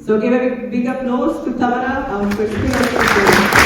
So give a big applause to Tamara, our first speaker.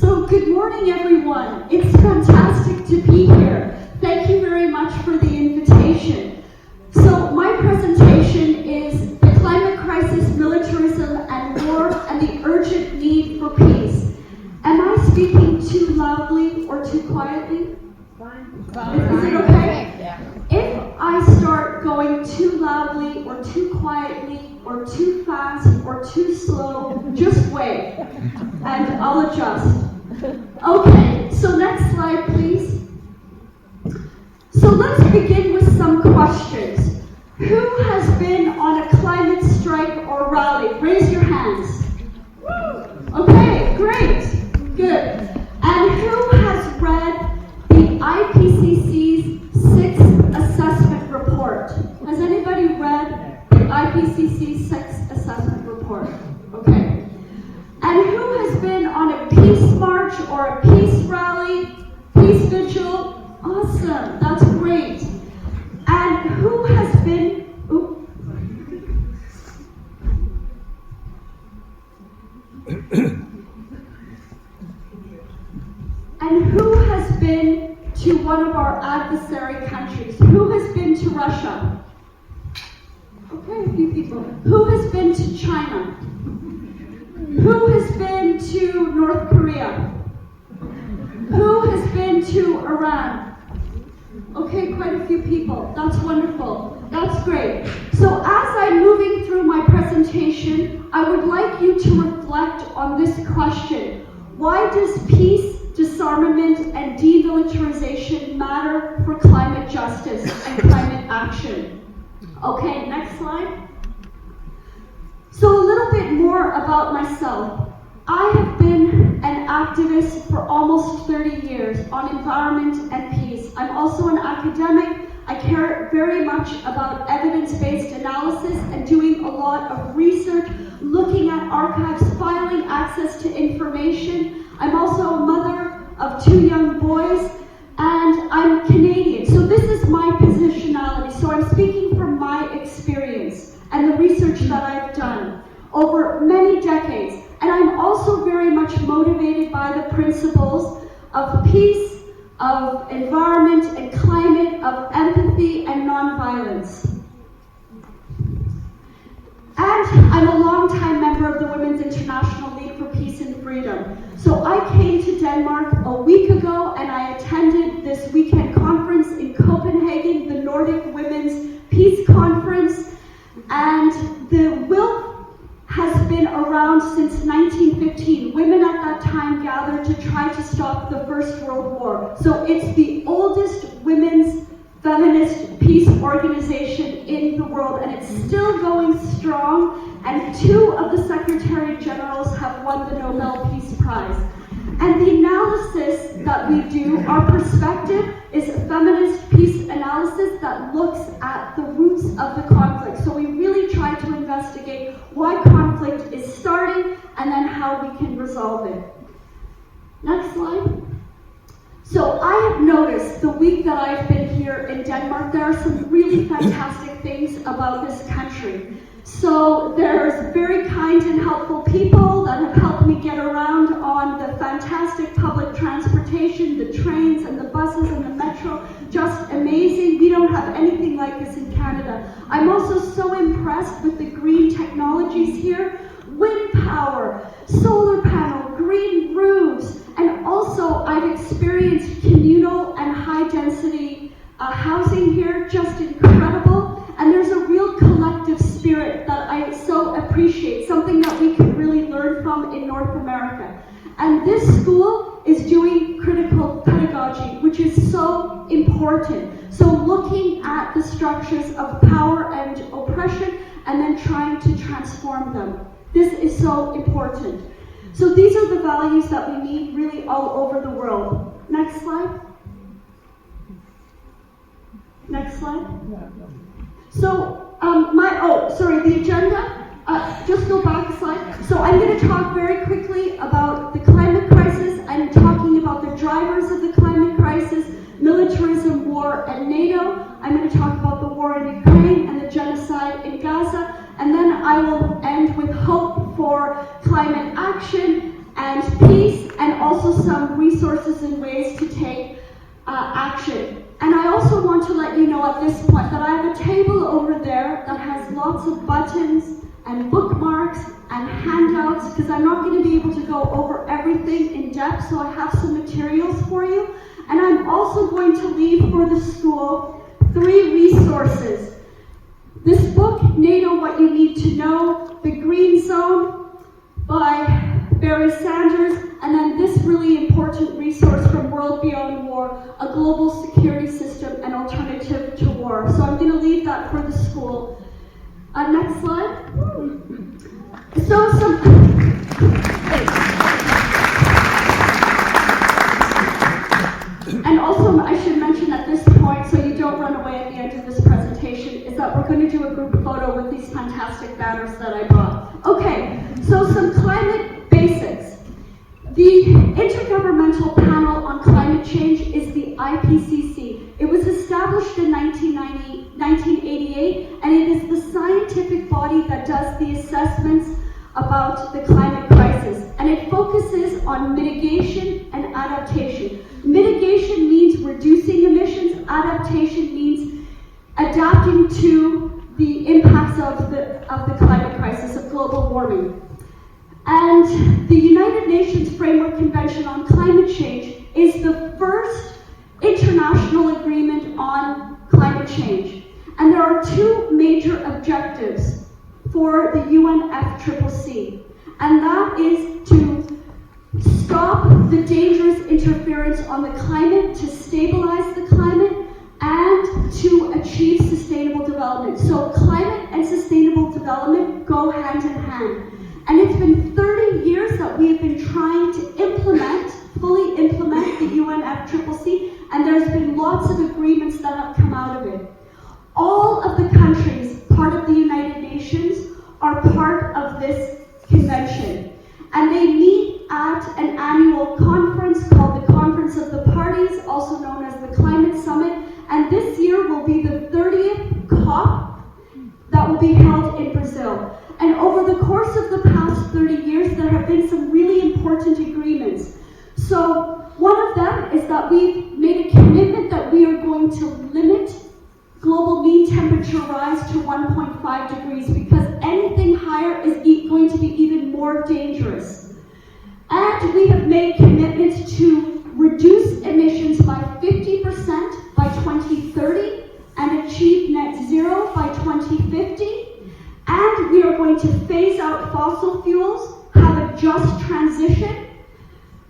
So good morning, everyone. It's fantastic to be here. Thank you very much for the invitation. So my presentation is the climate crisis, militarism, and war, and the urgent need for peace. Am I speaking too loudly or too quietly? Is it okay? Yeah. If I start going too loudly or too quietly or too fast or too slow, just wait and I'll adjust. Okay, so next slide, please. So let's begin with some questions. Who has been on a climate strike or rally? Raise your hands. Okay, great, good. And who has read the IPCC's 6th assessment report? Has anybody read the IPCC's 6th assessment report? Okay. And who has been on a peace march or a peace rally, peace vigil? Awesome, that's great. And who has been, and who has been to one of our adversary countries? Who has been to Russia? Okay, a few people. Who has been to China? Who has been to North Korea? Who has been to Iran? Okay, quite a few people. That's wonderful. That's great. So as I'm moving through my presentation, I would like you to reflect on this question. Why does peace, disarmament, and demilitarization matter for climate justice and climate action? Okay, next slide. So a little bit more about myself. I have been an activist for almost 30 years on environment and peace. I'm also an academic. I care very much about evidence-based analysis and doing a lot of research, looking at archives, filing access to information. I'm also a mother of 2 young boys, and I'm Canadian. So this is my positionality. So I'm speaking from my experience and the research that I've done over many decades. And I'm also very much motivated by the principles of peace, of environment and climate, of empathy and nonviolence. And I'm a longtime member of the Women's International League for Peace and Freedom. So I came to Denmark a week ago and I attended this weekend conference in Copenhagen, the Nordic Women's Peace Conference. And the WILP has been around since 1915. Women at that time gathered to try to stop the First World War. So it's the oldest women's feminist peace organization in the world, and it's still going strong, and 2 of the Secretary Generals have won the Nobel Peace Prize. And the analysis that we do, our perspective, is a feminist peace analysis that looks at the roots of the conflict. So we really try to investigate why conflict is starting and then how we can resolve it. Next slide. So I have noticed the week that I've been here in Denmark, there are some really fantastic things about this country. So there's very kind and helpful people that have helped me get around on the fantastic public transportation, the trains and the buses and the metro, just amazing. We don't have anything like this in Canada. I'm also so impressed with the green technologies here. Wind power, solar panel, green roofs, and also I've experienced communal and high-density housing here, just incredible. And there's a real collective spirit that I so appreciate, something that we can really learn from in North America. And this school is doing critical pedagogy, which is so important. So looking at the structures of power and oppression and then trying to transform them. This is so important. So these are the values that we need really all over the world. Next slide. Next slide. So, the agenda. Just go back a slide. So I'm going to talk very quickly about the climate crisis. I'm talking about the drivers of the climate crisis, militarism, war, and NATO. I'm going to talk about the war in Ukraine and the genocide in Gaza. And then I will end with hope for climate action and peace, and also some resources and ways to take action. And I also want to let you know at this point that I have a table over there that has lots of buttons and bookmarks and handouts, because I'm not going to be able to go over everything in depth, so I have some materials for you. And I'm also going to leave for the school 3 resources. This book, NATO, What You Need to Know, The Green Zone by Barry Sanders, and then this really important resource from World Beyond War, A Global Security System, An Alternative to War. So I'm going to leave that for the school. Next slide. And also I should mention at this point, so you don't run away at the end of this presentation, is that we're going to do a group photo with these fantastic banners that I brought. Okay, so some climate basics. The Intergovernmental Panel on Climate Change is the IPCC. It was established in 1988, and it is the scientific body that does the assessments about the climate crisis. And it focuses on mitigation and adaptation. Mitigation means reducing emissions. Adaptation means adapting to the impacts of the climate crisis, of global warming. And the United Nations Framework Convention on Climate Change is the first international agreement on climate change. And there are 2 major objectives for the UNFCCC. And that is to stop the dangerous interference on the climate, to stabilize the climate, and to achieve sustainable development. So climate and sustainable development go hand in hand. And it's been 30 years that we have been trying to fully implement the UNFCCC, and there's been lots of agreements that have come out of it. All of the countries, part of the United Nations, are part of this convention. And they meet at an annual conference called the Conference of the Parties, also known as the Climate Summit. And this year will be the 30th COP that will be held in Brazil. And over the course of the past 30 years, there have been some really important agreements. So one of them is that we've made a commitment that we are going to limit global mean temperature rise to 1.5 degrees, because anything higher is going to be even more dangerous. And we have made commitments to reduce emissions by 50% by 2030 and achieve net zero by 2050. And we are going to phase out fossil fuels, have a just transition,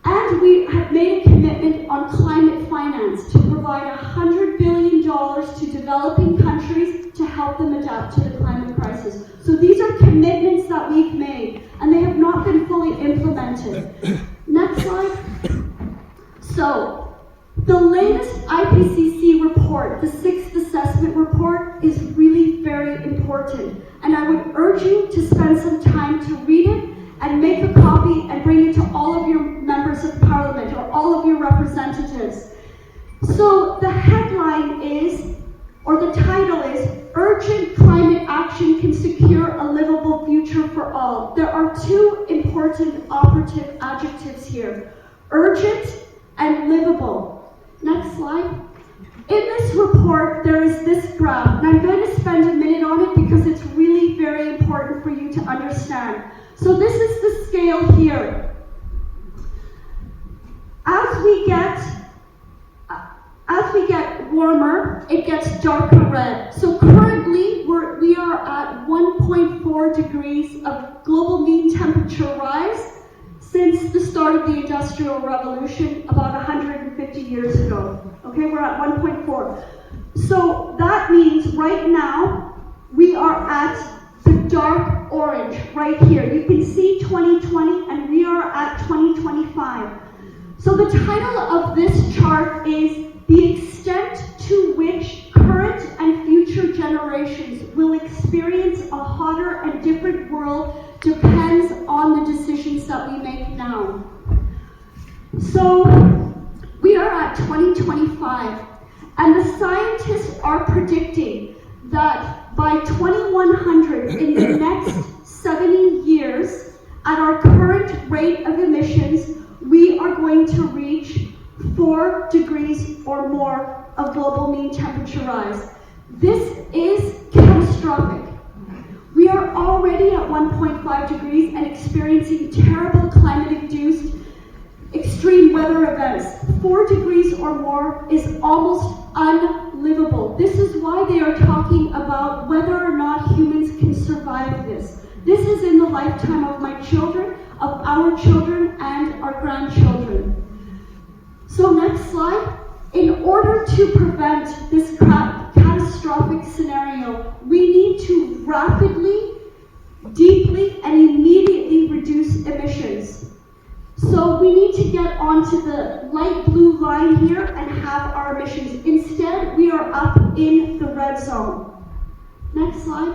and we have made a commitment on climate finance to provide $100 billion to developing countries to help them adapt to the climate crisis. So these are commitments that we've made, and they have not been fully implemented. Next slide. So, the latest IPCC report, the 6th assessment report, is really very important. And I would urge you to spend some time to read it and make a copy and bring it to all of your members of parliament or all of your representatives. So the headline is, or the title is, Urgent Climate Action Can Secure a Livable Future for All. There are 2 important operative adjectives here, urgent and livable. Next slide. In this report, there is this graph, and I'm going to spend a minute on it because it's really very important for you to understand. So this is the scale here. As we get warmer, it gets darker red. So currently, we are at 1.4 degrees of global mean temperature rise since the start of the Industrial Revolution about 150 years ago. Okay, we're at 1.4. So that means right now we are at the dark orange right here. You can see 2020 and we are at 2025. So the title of this chart is The Extent to Which Current and Future Generations Will Experience a Hotter and Different World Depends on the decisions that we make now. So we are at 2025 and the scientists are predicting that by 2100, in the next 70 years, at our current rate of emissions, we are going to reach 4 degrees or more of global mean temperature rise. This is catastrophic. We are already at 1.5 degrees and experiencing terrible climate-induced extreme weather events. 4 degrees or more is almost unlivable. This is why they are talking about whether or not humans can survive this. This is in the lifetime of my children, of our children, and our grandchildren. So next slide. In order to prevent this catastrophic scenario, we need to rapidly, deeply, and immediately reduce emissions. So we need to get onto the light blue line here and have our emissions. Instead, we are up in the red zone. Next slide.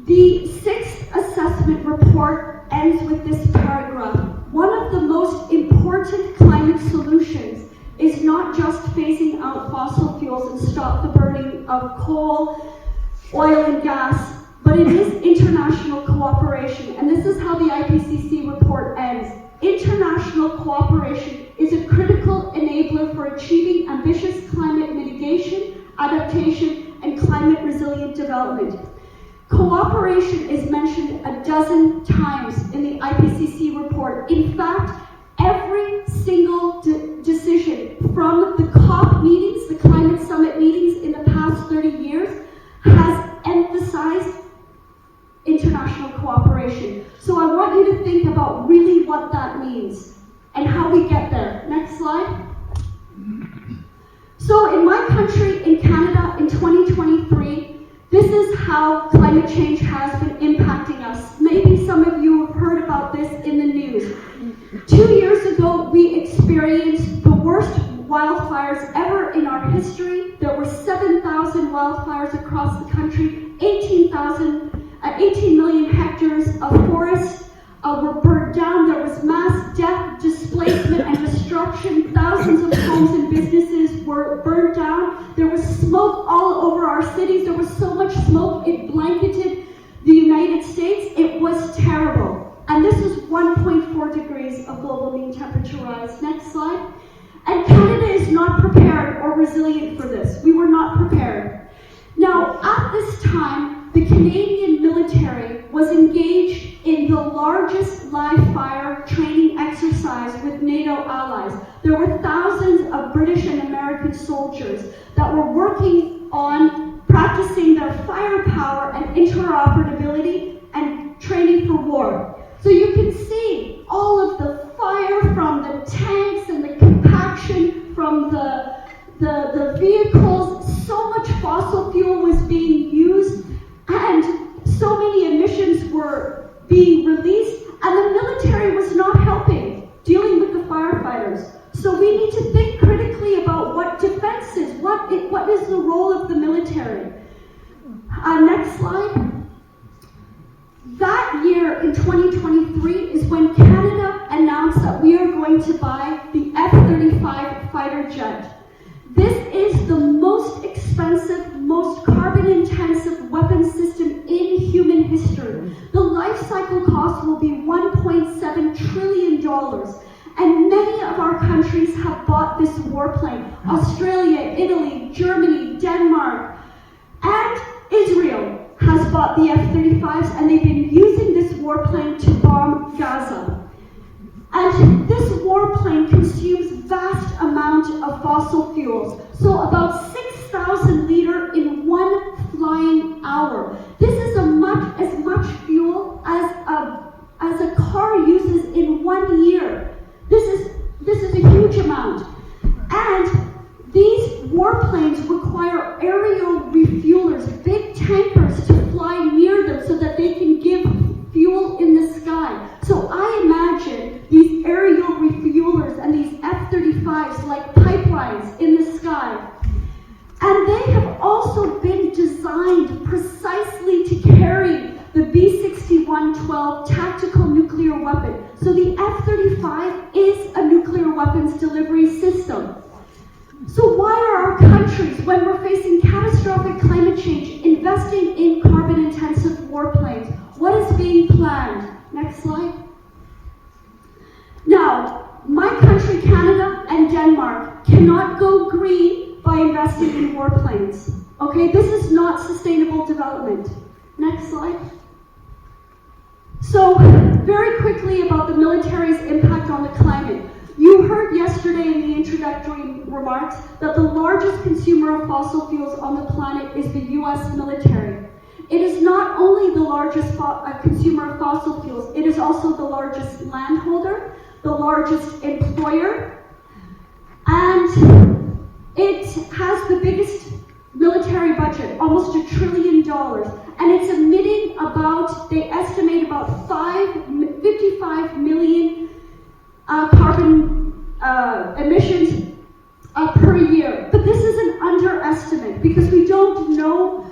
The 6th assessment report ends with this paragraph. One of the most important climate solutions is not just phasing out fossil fuels and stop the burning of coal, oil, and gas, but it is international cooperation. And this is how the IPCC report ends. International cooperation is a critical enabler for achieving ambitious climate mitigation, adaptation, and climate resilient development. Cooperation is mentioned a dozen times in the IPCC report. In fact, every single decision from the COP meetings, the climate summit meetings in the past 30 years, has emphasized international cooperation. So I want you to think about really what that means and how we get there. Next slide. So in my country, in Canada, in 2023, this is how climate change has been impacting us. Maybe some of you have heard about this in the news. 2 years ago, we experienced the worst wildfires ever in our history. There were 7,000 wildfires across the country, 18 million hectares of forest were burned down. There was mass death, displacement, and destruction. Thousands of homes and businesses were burned down. There was smoke all over our cities. There was so much smoke, it blanketed the United States. It was terrible. And this is 1.4 degrees of global mean temperature rise. Next slide. And Canada is not prepared or resilient for this. We were not prepared. Now, at this time, the Canadian military was engaged in the largest live fire training exercise with NATO allies. There were thousands of British and American soldiers that were working on practicing their firepower and interoperability and training for war. So you can see all of the fire from the tanks and the compaction from the vehicles. So much fossil fuel was being used and so many emissions were being released, and the military was not helping dealing with the firefighters. So we need to think critically about what defense is, what is the role of the military. Next slide. That year in 2023 is when Canada announced that we are going to buy the F-35 fighter jet. This is the most expensive, most carbon-intensive weapon system in human history. The life cycle cost will be $1.7 trillion. And many of our countries have bought this warplane. Australia, Italy, Germany, Denmark, and Israel has bought the F-35s, and they've been using this warplane to bomb Gaza. And this warplane consumes vast amount of fossil fuels, so about 6,000 liters in one flying hour. This is as much fuel as a car uses in 1 year. This is a huge amount. And these warplanes require aerial refuelers, big tankers, to fly near tactical nuclear weapon. So the F-35 is a nuclear weapons delivery system. So why are our countries, when we're facing catastrophic climate change, investing in carbon-intensive warplanes? What is being planned? Next slide. Now, my country, Canada and Denmark, cannot go green by investing in warplanes. Okay, this is not sustainable development. Next slide. So, very quickly about the military's impact on the climate. You heard yesterday in the introductory remarks that the largest consumer of fossil fuels on the planet is the US military. It is not only the largest consumer of fossil fuels, it is also the largest landholder, the largest employer, and it has the biggest military budget, almost $1 trillion, and it's emitting about, they estimate about 55 million carbon emissions per year. But this is an underestimate because we don't know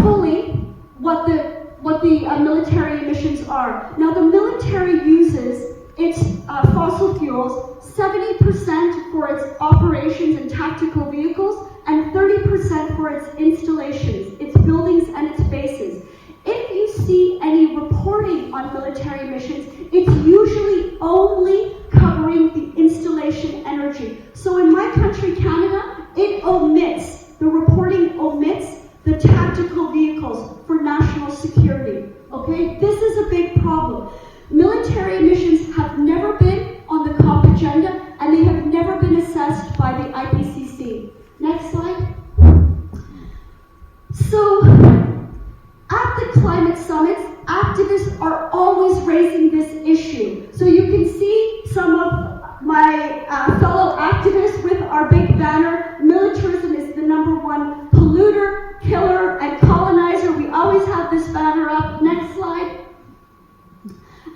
fully what the military emissions are. Now, the military uses its fossil fuels 70% for its operations and tactical vehicles, and 30% for its installations, its buildings and its bases. If you see any reporting on military emissions, it's usually only covering the installation energy. So in my country, Canada, the reporting omits the tactical vehicles for national security. Okay, this is a big problem. Military emissions have never been on the COP agenda, and they have never been assessed by the IPCC. Next slide. So, at the climate summits, activists are always raising this issue. So you can see some of my fellow activists with our big banner, militarism is the #1 polluter, killer, and colonizer. We always have this banner up. Next slide.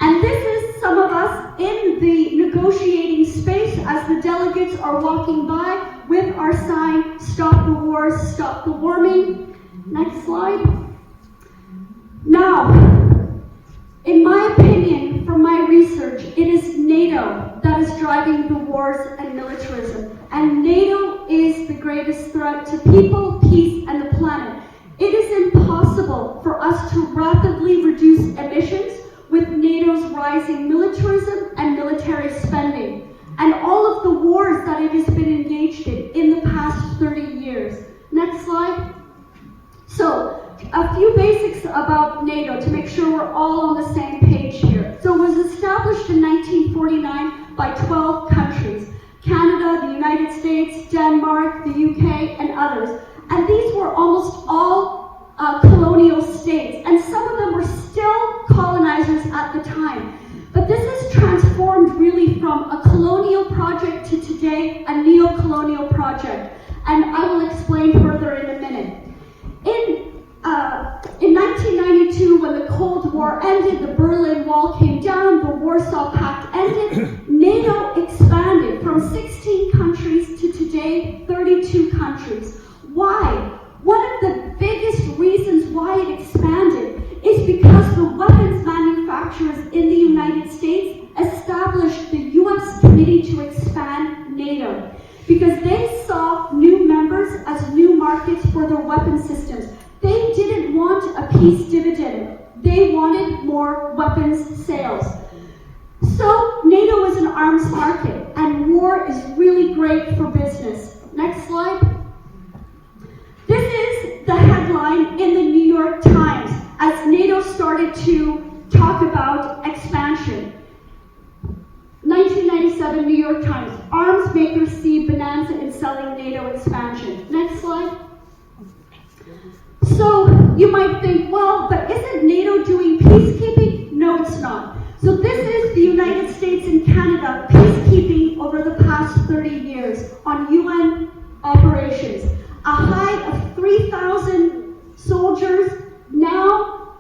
And this is some of us in the negotiating space as the delegates are walking by with our sign, Stop the Wars, Stop the Warming. Next slide. Now, in my opinion, from my research, it is NATO that is driving the wars and militarism. And NATO is the greatest threat to people, peace, and the planet. It is impossible for us to rapidly reduce emissions with NATO's rising militarism and military spending, and all of the wars that it has been engaged in the past 30 years. Next slide. So, a few basics about NATO to make sure we're all on the same page here. So it was established in 1949 by 12 countries: Canada, the United States, Denmark, the UK, and others. And these were almost all colonial states, and some of them were still colonizers at the time. But this has transformed really from a colonial project to today a neo-colonial project, and I will explain further in a minute. In 1992, when the Cold War ended, the Berlin Wall came down, the Warsaw Pact ended, NATO expanded from 16 countries to today 32 countries. Why? One of the biggest reasons why it expanded is because the weapons manufacturers in the United States established the U.S. Committee to Expand NATO, because they saw new members as new markets for their weapon systems. They didn't want a peace dividend. They wanted more weapons sales. So NATO is an arms market, and war is really great for business. Next slide. This is the headline in the New York Times as NATO started to talk about expansion. 1997 New York Times, arms makers see bonanza in selling NATO expansion. Next slide. So you might think, well, but isn't NATO doing peacekeeping? No, it's not. So this is the United States and Canada peacekeeping over the past 30 years on UN operations. A high of 3,000 soldiers. Now,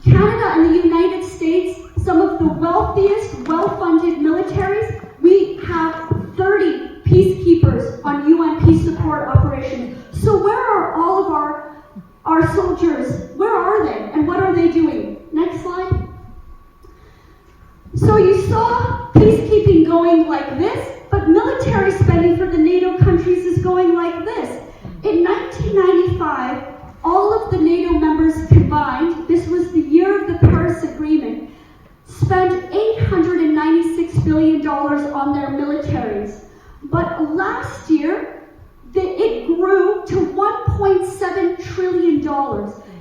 Canada and the United States, some of the wealthiest, well-funded militaries, we have 30 peacekeepers on UN peace support operations. So where are all of our soldiers? Where are they? And what are they doing? Next slide. saw peacekeeping going like this, but military spending for the NATO countries is going like this. In 1995, all of the NATO members combined, this was the year of the Paris Agreement, spent $896 billion on their militaries. But last year, it grew to $1.7 trillion.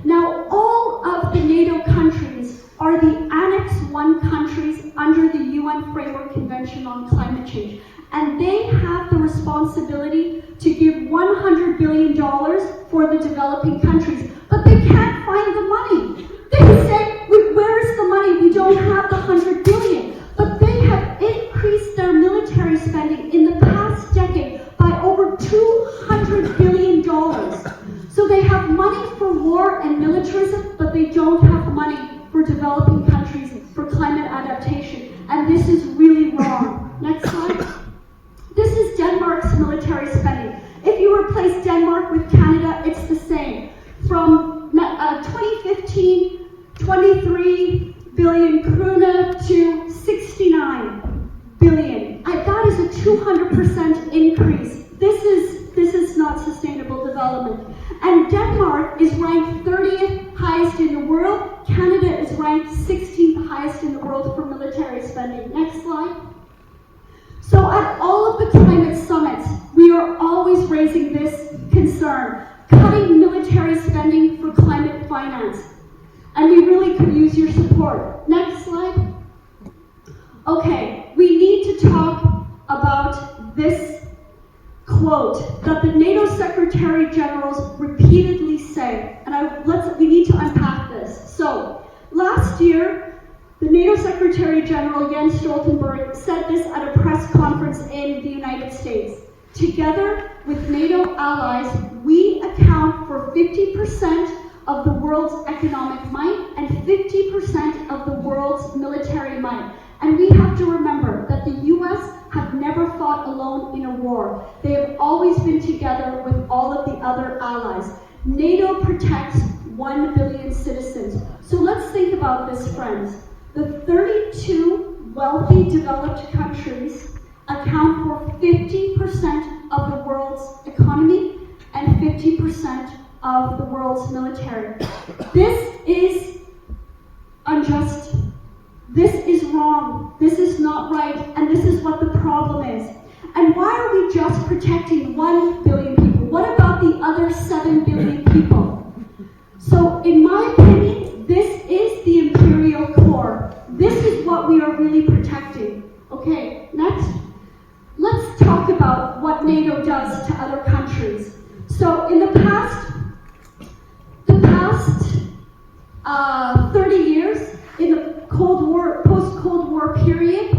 Now, all of the NATO countries are the Annex I countries under the UN Framework Convention on Climate Change. And they have the responsibility to give $100 billion for the developing countries. But they can't find the money. They say, where is the money? We don't have the $100 billion. But they have increased their military spending in the past decade by over $200 billion. So they have money for war and militarism, but they don't have money for developing countries for climate adaptation. And this is really wrong. Next slide. This is Denmark's military spending. If you replace Denmark with Canada, it's the same. From 2015, 23 billion krona to 69 billion. That is a 200% increase. This is not sustainable development. And Denmark is ranked 30th highest in the world. Canada is ranked 16th highest in the world for military spending. Next slide. So at all of the climate summits, we are always raising this concern, cutting military spending for climate finance. And we really could use your support. Next slide. Okay, we need to talk about this quote that the NATO Secretary Generals repeatedly say, and we need to unpack this. So, last year, the NATO Secretary General Jens Stoltenberg said this at a press conference in the United States. Together with NATO allies, we account for 50% of the world's economic might and 50% of the world's military might. And we have to remember that the US have never fought alone in a war. They have always been together with all of the other allies. NATO protects 1 billion citizens. So let's think about this, friends. The 32 wealthy developed countries account for 50% of the world's economy and 50% of the world's military. This is unjust. This is wrong. This is not right. And this is what the problem is. And why are we just protecting 1 billion people? What about the other 7 billion people? So, in my opinion, this is the imperial core. This is what we are really protecting. Okay, next. Let's talk about what NATO does to other countries. So, in the past 30 years, in the post-Cold War period,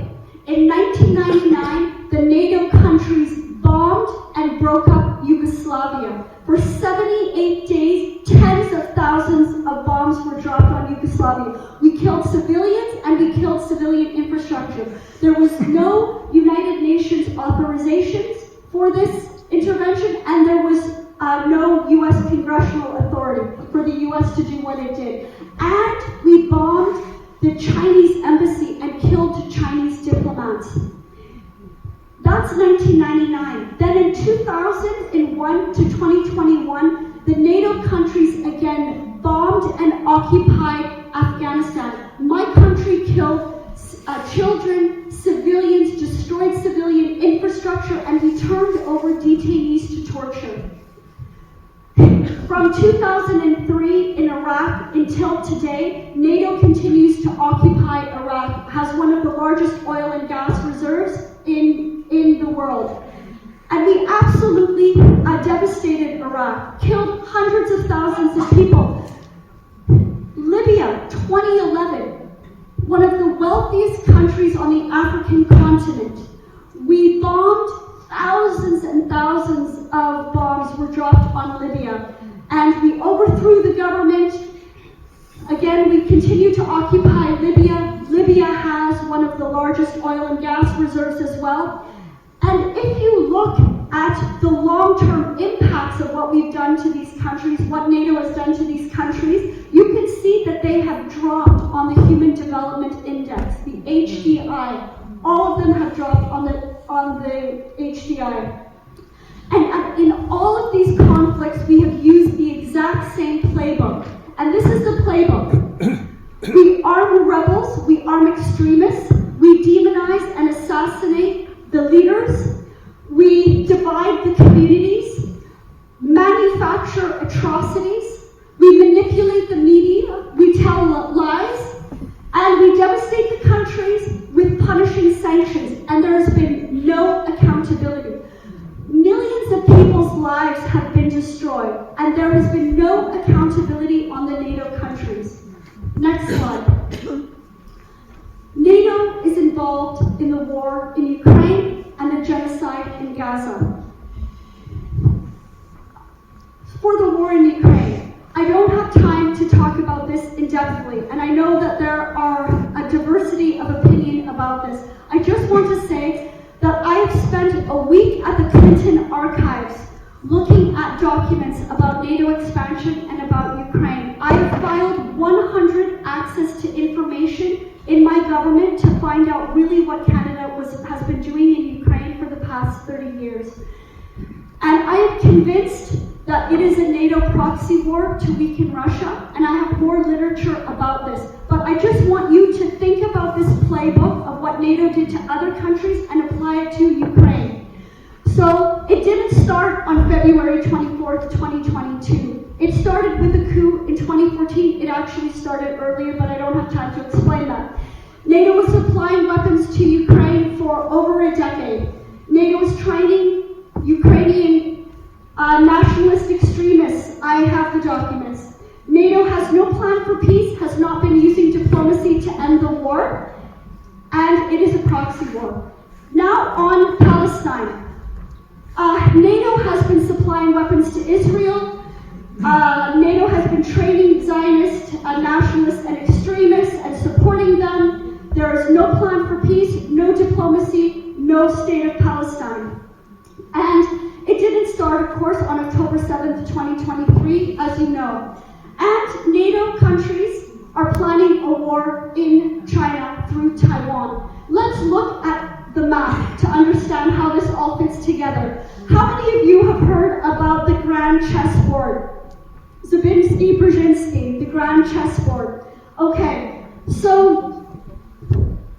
in 1999, the NATO countries bombed and broke up Yugoslavia. For 78 days, tens of thousands of bombs were dropped on Yugoslavia. We killed civilians and we killed civilian infrastructure. There was no United Nations authorizations for this intervention, and there was no U.S. congressional authority for the U.S. to do what it did. And we bombed the Chinese embassy and killed Chinese diplomats. That's 1999. Then in 2001 to 2021, the NATO countries again bombed and occupied Afghanistan. My country killed children, civilians, destroyed civilian infrastructure, and we turned over detainees to torture. From 2003 in Iraq until today, NATO continues to occupy Iraq, has one of the largest oil and gas reserves in the world. And we absolutely devastated Iraq, killed hundreds of thousands of people. Libya, 2011, one of the wealthiest countries on the African continent. We bombed, thousands and thousands of bombs were dropped on Libya. And we overthrew the government. Again, we continue to occupy Libya. Libya has one of the largest oil and gas reserves as well. And if you look at the long-term impacts of what we've done to these countries, what NATO has done to these countries, you can see that they have dropped on the Human Development Index, the HDI. UCI. And in all of these conflicts, we have used the exact same playbook. And this is the playbook. We arm rebels, we arm extremists, we demonize and assassinate the leaders, we divide the communities, manufacture atrocities, we manipulate the media, we tell lies, and we devastate the countries with punishing sanctions, and there has been no accountability. Millions of people's lives have been destroyed, and there has been no accountability on the NATO countries. Next slide. NATO is involved in the war in Ukraine and the genocide in Gaza. For the war in Ukraine, I don't have time to talk about this in-depthly, and I know that there are a diversity of opinion about this. I just want to say that I have spent a week at the Clinton archives looking at documents about NATO expansion and about Ukraine. I have filed 100 access to information in my government to find out really what Canada has been doing in Ukraine for the past 30 years. And I am convinced that it is a NATO proxy war to weaken Russia, and I have more literature about this. But I just want you to think about this playbook of what NATO did to other countries and apply it to Ukraine. So it didn't start on February 24th, 2022. It started with the coup in 2014. It actually started earlier, but I don't have time to explain that. NATO was supplying weapons to Ukraine for over a decade. NATO was training Ukrainian nationalist extremists. I have the documents. NATO has no plan for peace, has not been using diplomacy to end the war, and it is a proxy war. Now on Palestine. NATO has been supplying weapons to Israel. NATO has been training Zionist nationalists and extremists and supporting them. There is no plan for peace, no diplomacy, no state of Palestine. And it didn't start, of course, on October 7th, 2023, as you know. And NATO countries are planning a war in China through Taiwan. Let's look at the map to understand how this all fits together. How many of you have heard about the Grand Chessboard? Zabinski, Brzezinski, the Grand Chessboard. Okay, so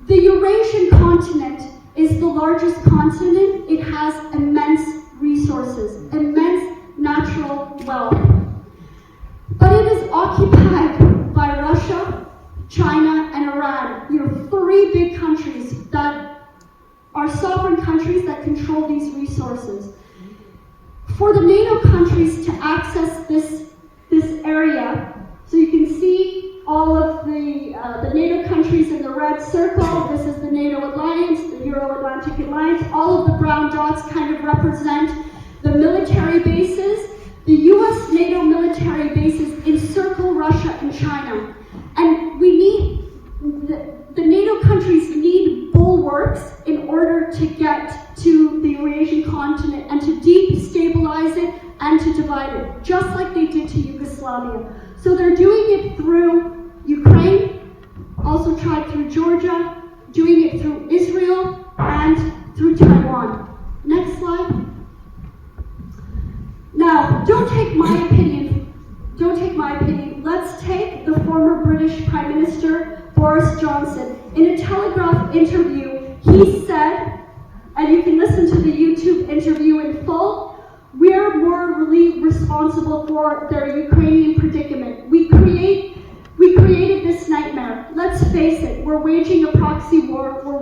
the Eurasian continent is the largest continent. It has immense resources, immense natural wealth. But it is occupied by Russia, China, and Iran. You know, three big countries that are sovereign countries that control these resources. For the NATO countries to access this area, so you can see all of the NATO countries in the red circle. This is the NATO alliance, the Euro-Atlantic alliance. All of the brown dots kind of represent the military bases. The US NATO military bases encircle Russia and China. And we need, the NATO countries need bulwarks in order to get to the Eurasian continent and to destabilize it and to divide it, just like they did to Yugoslavia. So they're doing it through Ukraine, also tried through Georgia, doing it through Israel, and through Taiwan. Next slide. Now, don't take my opinion. Don't take my opinion. Let's take the former British Prime Minister, Boris Johnson. In a Telegraph interview, he said, and you can listen to the YouTube interview in full, we're morally responsible for their Ukrainian predicament. We created this nightmare. Let's face it, we're waging a proxy war, but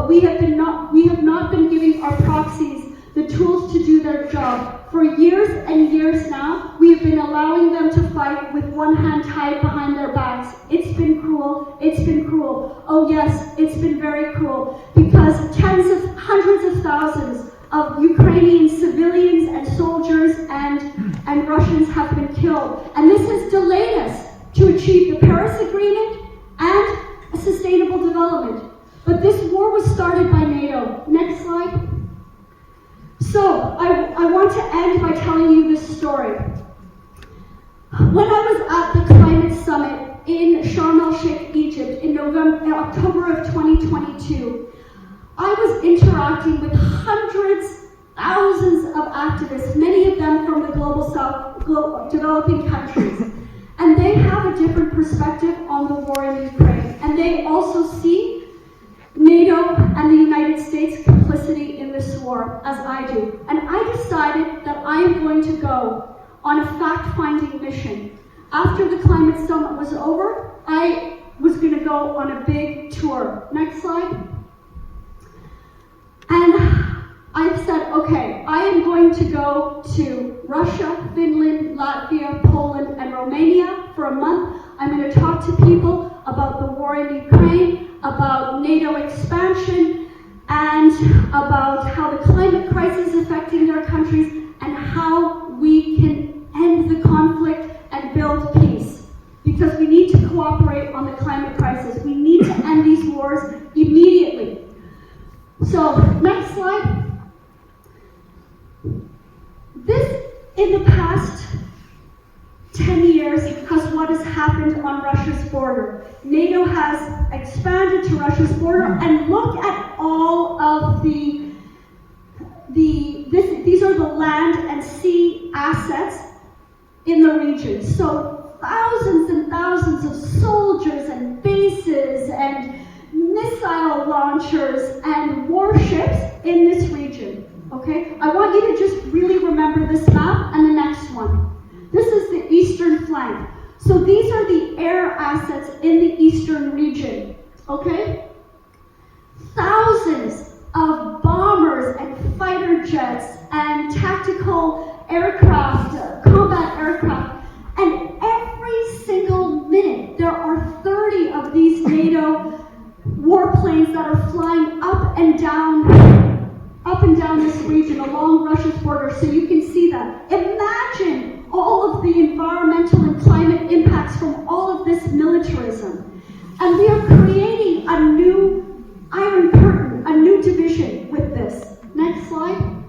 we have not been giving our proxies the tools to do their job. For years and years now, we have been allowing them to fight with one hand tied behind their backs. It's been cruel. It's been cruel. Oh yes, it's been very cruel, because hundreds of thousands of Ukrainian civilians and soldiers and Russians have been killed. And this has delayed us to achieve the Paris Agreement and a sustainable development. But this war was started by NATO. Next slide. So, I want to end by telling you this story. When I was at the Climate Summit in Sharm el-Sheikh, Egypt in October of 2022, I was interacting with hundreds, thousands of activists, many of them from the global south, developing countries. And they have a different perspective on the war in Ukraine. And they also see NATO and the United States complicity in this war, as I do. And I decided that I am going to go on a fact-finding mission. After the climate summit was over, I was going to go on a big tour. Next slide. And I said, okay, I am going to go to Russia, Finland, Latvia, Poland, and Romania for a month. I'm going to talk to people about the war in Ukraine, about NATO expansion, and about how the climate crisis is affecting their countries, and how we can end the conflict and build peace. Because we need to cooperate on the climate crisis. We need to end these wars immediately. So, next slide. This, in the past 10 years, has what has happened on Russia's border. NATO has expanded to Russia's border, and look at all of these are the land and sea assets in the region. So thousands and thousands of soldiers and bases and missile launchers and warships in this region. Okay? I want you to just really remember this map and the next one. This is the eastern flank. So these are the air assets in the eastern region. Okay? Thousands of bombers and fighter jets and tactical aircraft, combat aircraft, and every single minute there are 30 of these NATO warplanes that are flying up and down this region along Russia's border, so you can see that. Imagine all of the environmental and climate impacts from all of this militarism. And we are creating a new Iron Curtain, a new division with this. Next slide.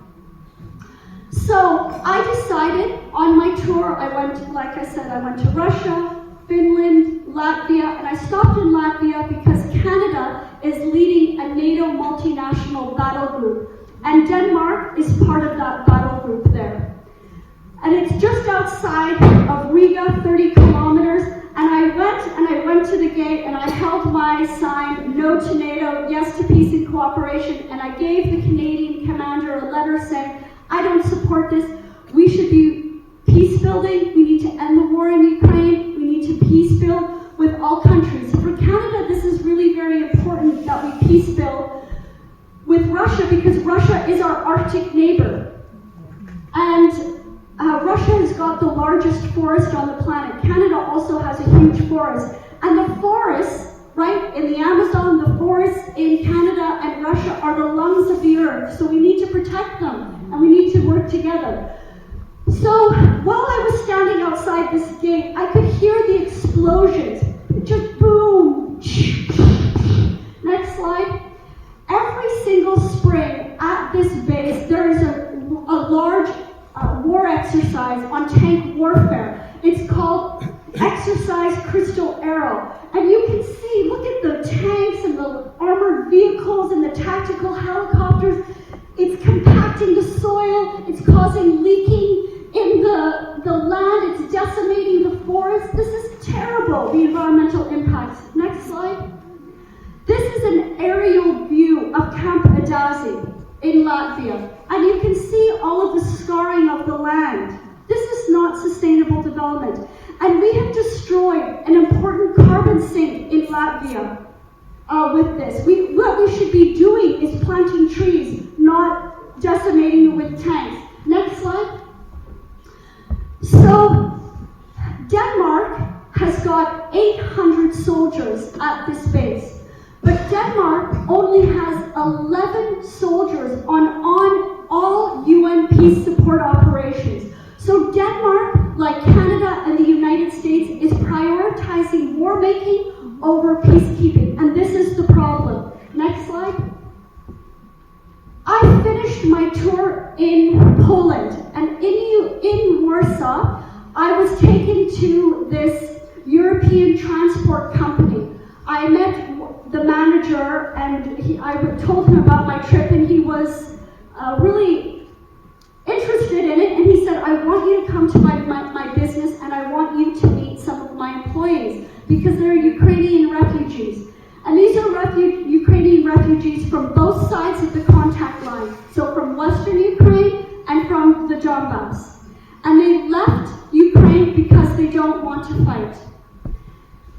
So I decided on my tour, I went to Russia, Finland, Latvia, and I stopped in Latvia because Canada is leading a NATO multinational battle group. And Denmark is part of that battle group there. And it's just outside of Riga, 30 kilometers. And I went to the gate and I held my sign, no to NATO, yes to peace and cooperation. And I gave the Canadian commander a letter saying, I don't support this. We should be peace building. We need to end the war in Ukraine. We need to peace build with all countries. For Canada, this is really very important that we peace build with Russia, because Russia is our Arctic neighbor. And Russia has got the largest forest on the planet. Canada also has a huge forest. And the forests, right, in the Amazon, the forests in Canada and Russia are the lungs of the earth. So we need to protect them, and we need to work together. So while I was standing outside this gate, I could hear the explosions. Just boom. Next slide. Every single spring at this base, there is a large war exercise on tank warfare. It's called Exercise Crystal Arrow. And you can see, look at the tanks and the armored vehicles and the tactical helicopters. It's compacting the soil. It's causing leaking in the land. It's decimating the forest. This is terrible, the environmental impacts. Next slide. This is an aerial view of Camp Adazi in Latvia. And you can see all of the scarring of the land. This is not sustainable development. And we have destroyed an important carbon sink in Latvia with this. What we should be doing is planting trees, not decimating it with tanks. Next slide. So, Denmark has got 800 soldiers at this base. But Denmark only has 11 soldiers on all UN peace support operations. So Denmark, like Canada and the United States, is prioritizing war making over peacekeeping. And this is the problem. Next slide. I finished my tour in Poland, and in Warsaw, I was taken to this European transport company. I met the manager, and I told him about my trip, and he was really interested in it, and he said, I want you to come to my business, and I want you to meet some of my employees, because they're Ukrainian refugees. And these are Ukrainian refugees from both sides of the contact line, so from Western Ukraine and from the Donbass. And they left Ukraine because they don't want to fight.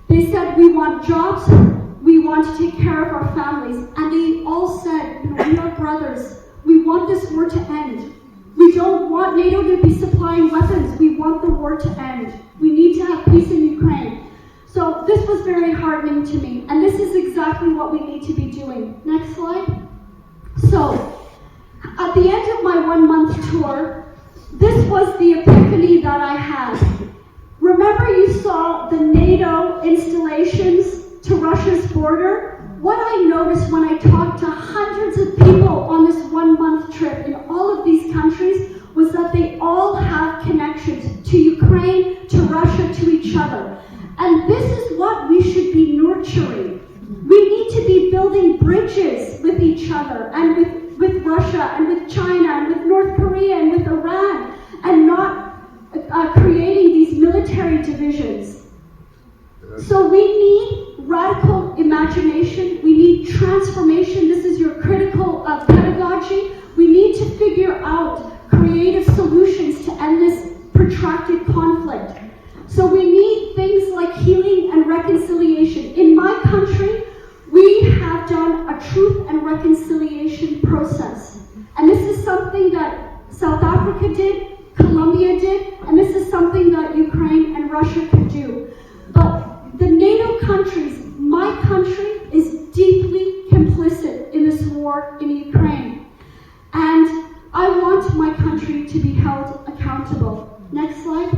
They said, we want jobs, we want to take care of our families, and they all said, we are brothers, we want this war to end. We don't want NATO to be supplying weapons, we want the war to end. We need to have peace in Ukraine. So this was very heartening to me, and this is exactly what we need to be doing. Next slide. So, at the end of my 1 month tour, this was the epiphany that I had. Remember you saw the NATO installations to Russia's border? What I noticed when I talked to hundreds of people on this 1 month trip in all of these countries was that they all have connections to Ukraine, to Russia, to each other. And this is what we should be nurturing. We need to be building bridges with each other, and with Russia, and with China, and with North Korea, and with Iran, and not creating these military divisions. So we need radical imagination, we need transformation. This is your critical pedagogy. We need to figure out creative solutions to end this protracted conflict. So we need things like healing and reconciliation. In my country, we have done a truth and reconciliation process. And this is something that South Africa did, Colombia did, and this is something that Ukraine and Russia could do. But the NATO countries, my country, is deeply complicit in this war in Ukraine. And I want my country to be held accountable. Next slide.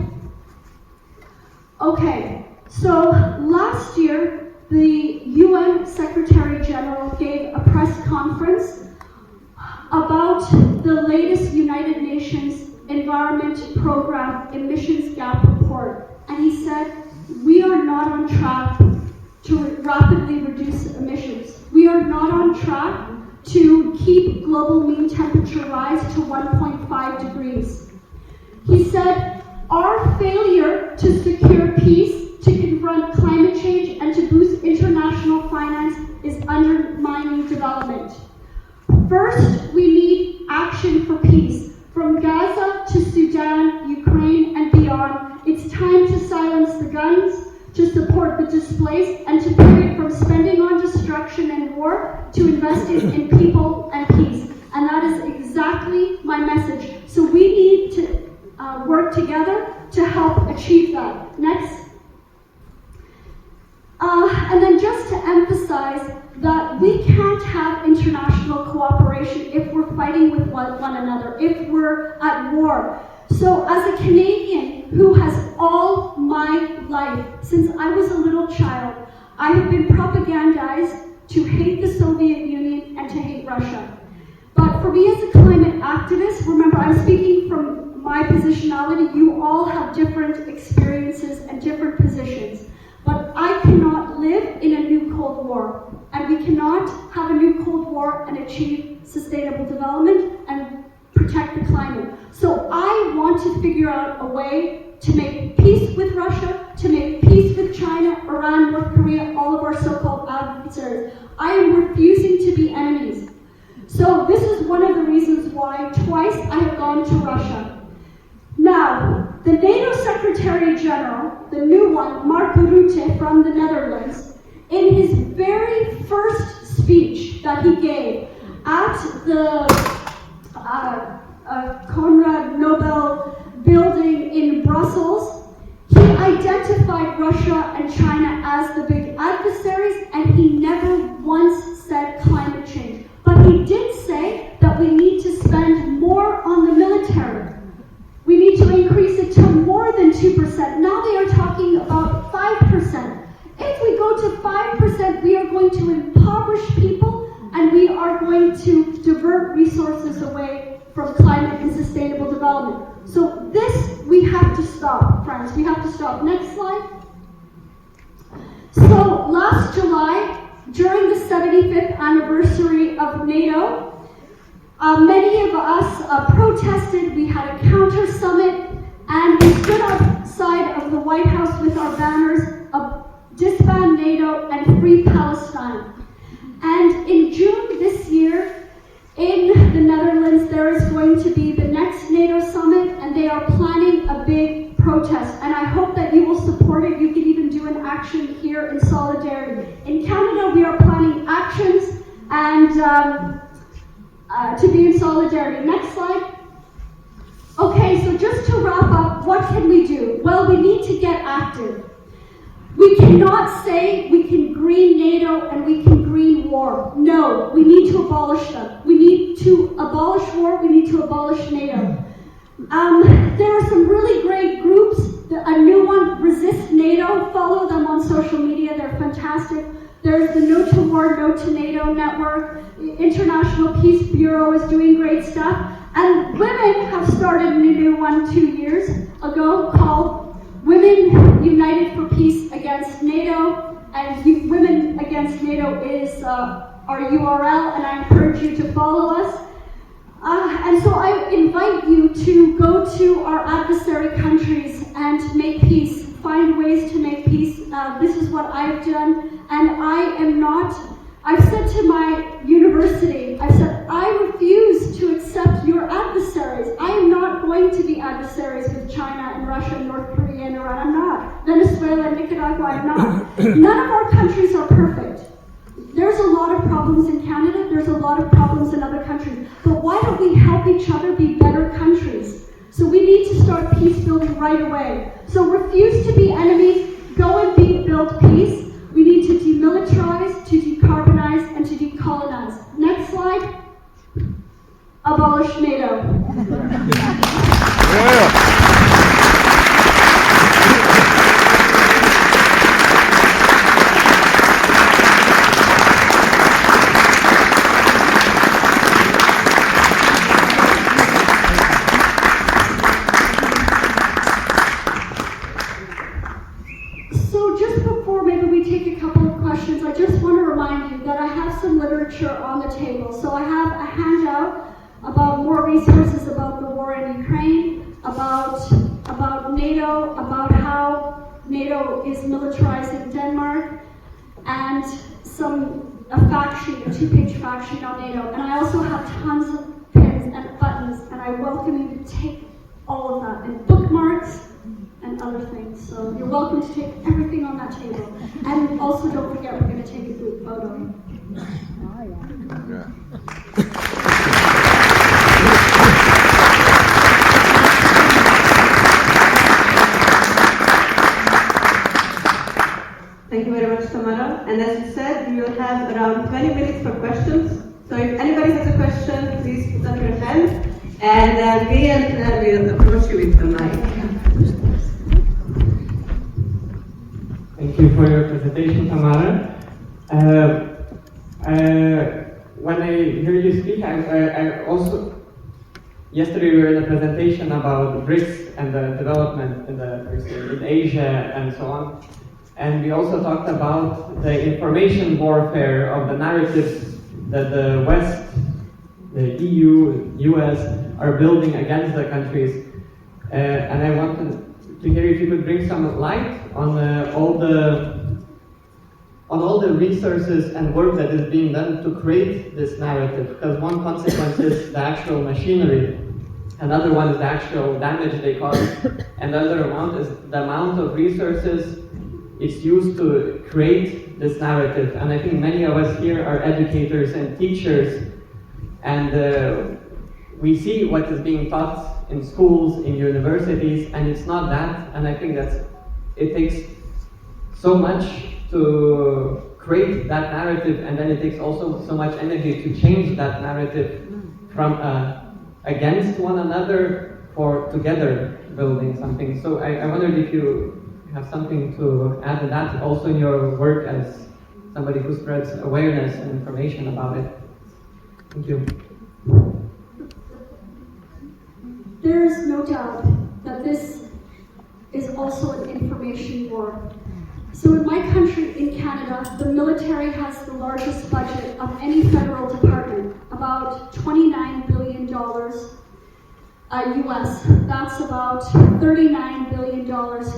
Okay, so last year, the UN Secretary General gave a press conference about the latest United Nations Environment Program Emissions Gap Report. And he said, we are not on track to rapidly reduce emissions. We are not on track to keep global mean temperature rise to 1.5 degrees. He said, our failure to secure peace, to confront climate change, and to boost international finance is undermining development. First, we need action for peace. From Gaza to Sudan, Ukraine, and beyond, it's time to silence the guns, to support the displaced, and to pivot from spending on destruction and war to investing in people and peace. And that is exactly my message. So we need to work together to help achieve that. Next. And then just to emphasize that we can't have international cooperation if we're fighting with one another, if we're at war. So as a Canadian who has all my life, since I was a little child, I have been propagandized to hate the Soviet Union and to hate Russia. But for me as a climate activist, remember I'm speaking from my positionality, you all have different experiences and different positions. But I cannot live in a new Cold War, and we cannot have a new Cold War and achieve sustainable development and protect the climate. So I want to figure out a way to make peace with Russia, to make peace with China, Iran, North Korea, all of our so-called adversaries. I am refusing to be enemies. So this is one of the reasons why twice I have gone to Russia. Now, the NATO Secretary General, the new one, Mark Rutte from the Netherlands, in his very first speech that he gave at the Konrad Nobel building in Brussels, he identified Russia and China as the big adversaries, and he never once said climate change. But he did say that we need to spend more on the military. We need to increase it to more than 2%. Now they are talking about 5%. If we go to 5%, we are going to impoverish people, and we are going to divert resources away from climate and sustainable development. So this we have to stop, friends. We have to stop. Next slide. So last July, during the 75th anniversary of NATO, many of us protested. We had a counter summit, and we stood outside of the White House with our banners of disband NATO and free Palestine. And in June this year, in the Netherlands, there is going to be the next NATO summit, and they are planning a big protest. And I hope that you will support it. You can even do an action here in solidarity. In Canada, we are planning actions and to be in solidarity. Next slide. Okay, so just to wrap up, what can we do? Well, we need to get active. We cannot say we can green NATO and we can green war. No, we need to abolish them. We need to abolish war, we need to abolish NATO. There are some really great groups. A new one, Resist NATO. Follow them on social media, they're fantastic. There's the No to War, No to NATO network. International Peace Bureau is doing great stuff. And women have started a new one 2 years ago called Women United for Peace Against NATO. And Women Against NATO is our URL, and I encourage you to follow us. And so I invite you to go to our adversary countries and make peace, find ways to make peace. This is what I've done, and I've said to my university, I said, I refuse to accept your adversaries. I am not going to be adversaries with China and Russia and North Korea and Iran. I'm not. Venezuela and Nicaragua, I'm not. None of our countries are perfect. There's a lot of problems in Canada, there's a lot of problems in other countries. But why don't we help each other be better countries? So we need to start peace building right away. So refuse to be enemies, go and build peace. We need to demilitarize, to decarbonize, and to decolonize. Next slide. Abolish NATO. Yeah. On the table. So I have a handout about more resources about the war in Ukraine, about NATO, about how NATO is militarizing Denmark, and a fact sheet, a 2-page fact sheet on NATO. And I also have tons of pins and buttons, and I welcome you to take all of that, and bookmarks and other things. So you're welcome to take everything on that table. And also don't forget, we're going to take a group photo. Yeah. Thank you very much, Tamara. And as you said, we will have around 20 minutes for questions. So if anybody has a question, please put up your hand, and me and Claire will approach you with the mic. Thank you for your presentation, Tamara. When I hear you speak, I also, yesterday we were in a presentation about BRICS and the development in Asia and so on. And we also talked about the information warfare of the narratives that the West, the EU, US are building against the countries. And I wanted to hear if you could bring some light on all the resources and work that is being done to create this narrative. Because one consequence is the actual machinery, another one is the actual damage they cause, and the other amount is the amount of resources it's used to create this narrative. And I think many of us here are educators and teachers, and we see what is being taught in schools, in universities, and it's not that. And I think it takes so much to create that narrative, and then it takes also so much energy to change that narrative from against one another for together building something. So I wondered if you have something to add to that, also in your work as somebody who spreads awareness and information about it. Thank you. There is no doubt that this is also an information war. So in my country, in Canada, the military has the largest budget of any federal department, about $29 billion US. That's about $39 billion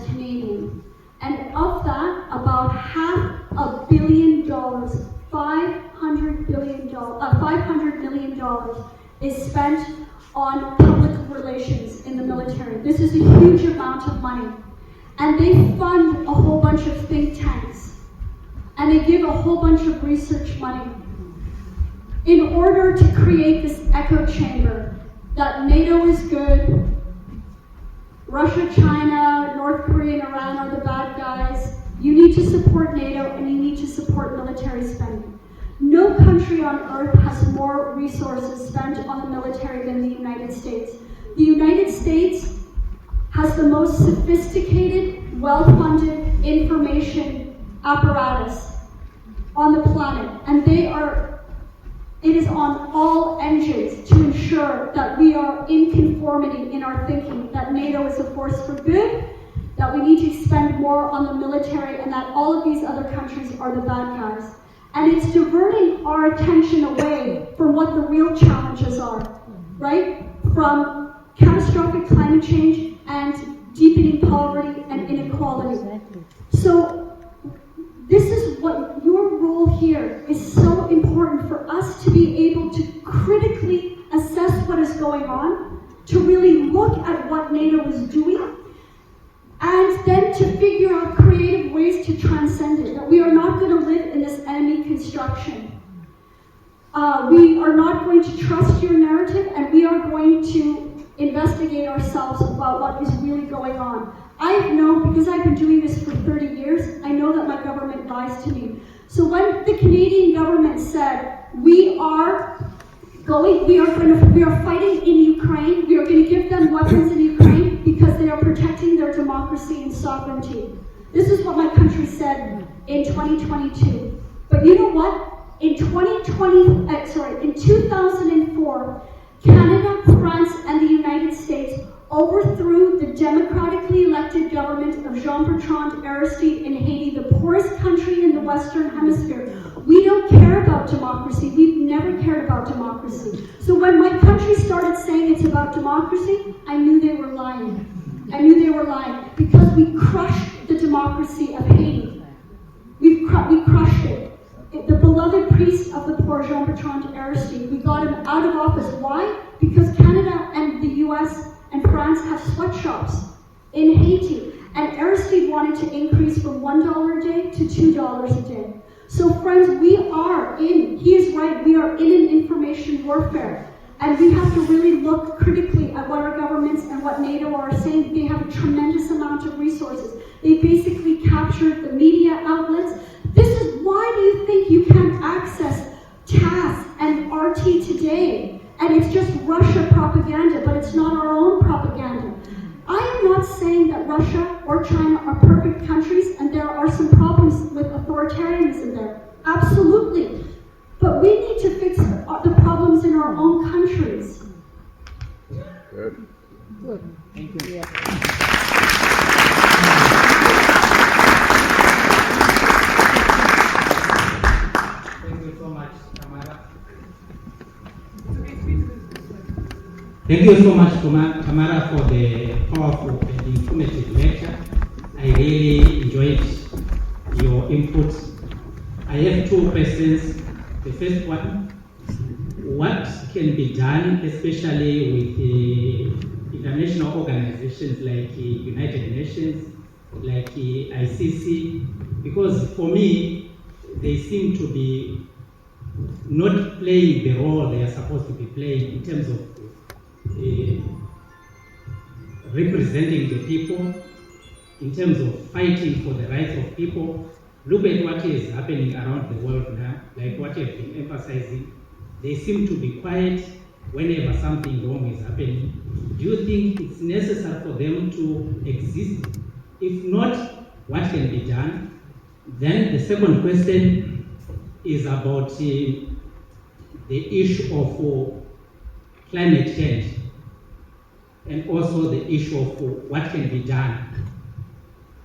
Canadian. And of that, about $500 million, $500 million is spent on public relations in the military. This is a huge amount of money. And they fund a whole bunch of think tanks. And they give a whole bunch of research money in order to create this echo chamber that NATO is good, Russia, China, North Korea, and Iran are the bad guys. You need to support NATO and you need to support military spending. No country on earth has more resources spent on the military than the United States. The United States has the most sophisticated, well-funded information apparatus on the planet, and it is on all engines to ensure that we are in conformity in our thinking, that NATO is a force for good, that we need to spend more on the military, and that all of these other countries are the bad guys. And it's diverting our attention away from what the real challenges are, right? From catastrophic climate change and deepening poverty and inequality. So this is what your role here is so important for us to be able to critically assess what is going on, to really look at what NATO is doing, and then to figure out creative ways to transcend it, that we are not going to live in this enemy construction. We are not going to trust your narrative, and we are going to investigate ourselves about what is really going on. I know, because I've been doing this for 30 years, I know that my government lies to me. So when the Canadian government said, we are fighting in Ukraine, we are going to give them weapons in Ukraine because they are protecting their democracy and sovereignty. This is what my country said in 2022. But you know what? In 2004, Canada, France, and the United States overthrew the democratically elected government of Jean-Bertrand Aristide in Haiti, the poorest country in the Western Hemisphere. We don't care about democracy. We've never cared about democracy. So when my country started saying it's about democracy, I knew they were lying. I knew they were lying because we crushed the democracy of Haiti. We crushed it. The beloved priest of the poor, Jean-Bertrand Aristide, we got him out of office. Why? Because Canada and the US and France have sweatshops in Haiti. And Aristide wanted to increase from $1 a day to $2 a day. So friends, he is right, we are in an information warfare. And we have to really look critically at what our governments and what NATO are saying. They have a tremendous amount of resources. They basically captured the media outlets. This is why do you think you can't access TASS and RT today? And it's just Russia propaganda, but it's not our own propaganda. I am not saying that Russia or China are perfect countries, and there are some problems with authoritarianism there. Absolutely. But we need to fix the problems in our own countries. Good. Thank you. Yeah. Thank you so much, Tamara. Thank you so much, Tamara, for the powerful and informative lecture. I really enjoyed your input. I have two questions. The first one, what can be done, especially with the international organizations like the United Nations, like the ICC? Because for me, they seem to be not playing the role they are supposed to be playing in terms of representing the people, in terms of fighting for the rights of people. Look at what is happening around the world now, like what you've been emphasizing. They seem to be quiet whenever something wrong is happening. Do you think it's necessary for them to exist? If not, what can be done? Then the second question is about the issue of climate change, and also the issue of what can be done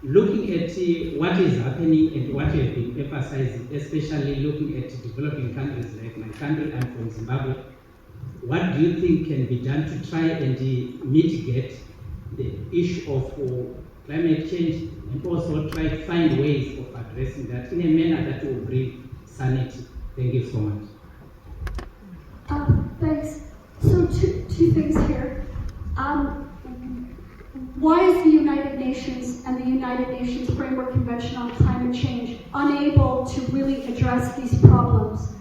looking at what is happening and what you have been emphasizing, especially looking at developing countries like my country, I'm from Zimbabwe, what do you think can be done to try and mitigate the issue of climate change and also try to find ways of addressing that in a manner that will bring sanity? Thank you so much. Thanks. So two things here. Why is the United Nations and the United Nations Framework Convention on Climate Change unable to really address these problems?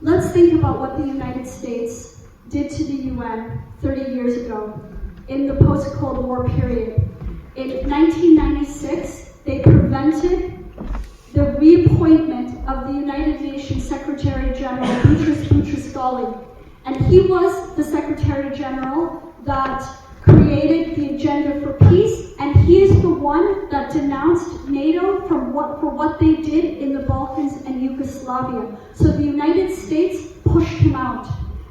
Let's think about what the United States did to the UN 30 years ago in the post-Cold War period. In 1996, they prevented the reappointment of the United Nations Secretary General Boutros Ghali. And he was the Secretary General that created the agenda for peace, and he is the one that denounced NATO for what they did in the Balkans and Yugoslavia. So the United States pushed him out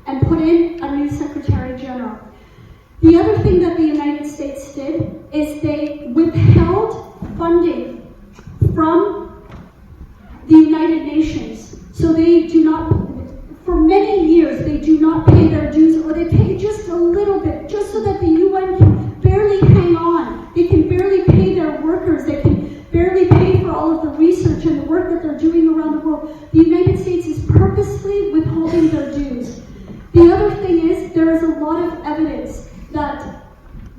and put in a new Secretary General. The other thing that the United States did is they withheld funding from the United Nations. So they do not, for many years, they do not pay their dues, or they pay just a little bit, just so that the UN can barely hang on. They can barely pay their workers. They can barely pay for all of the research and the work that they're doing around the world. The United States is purposely withholding their dues. The other thing is, there is a lot of evidence that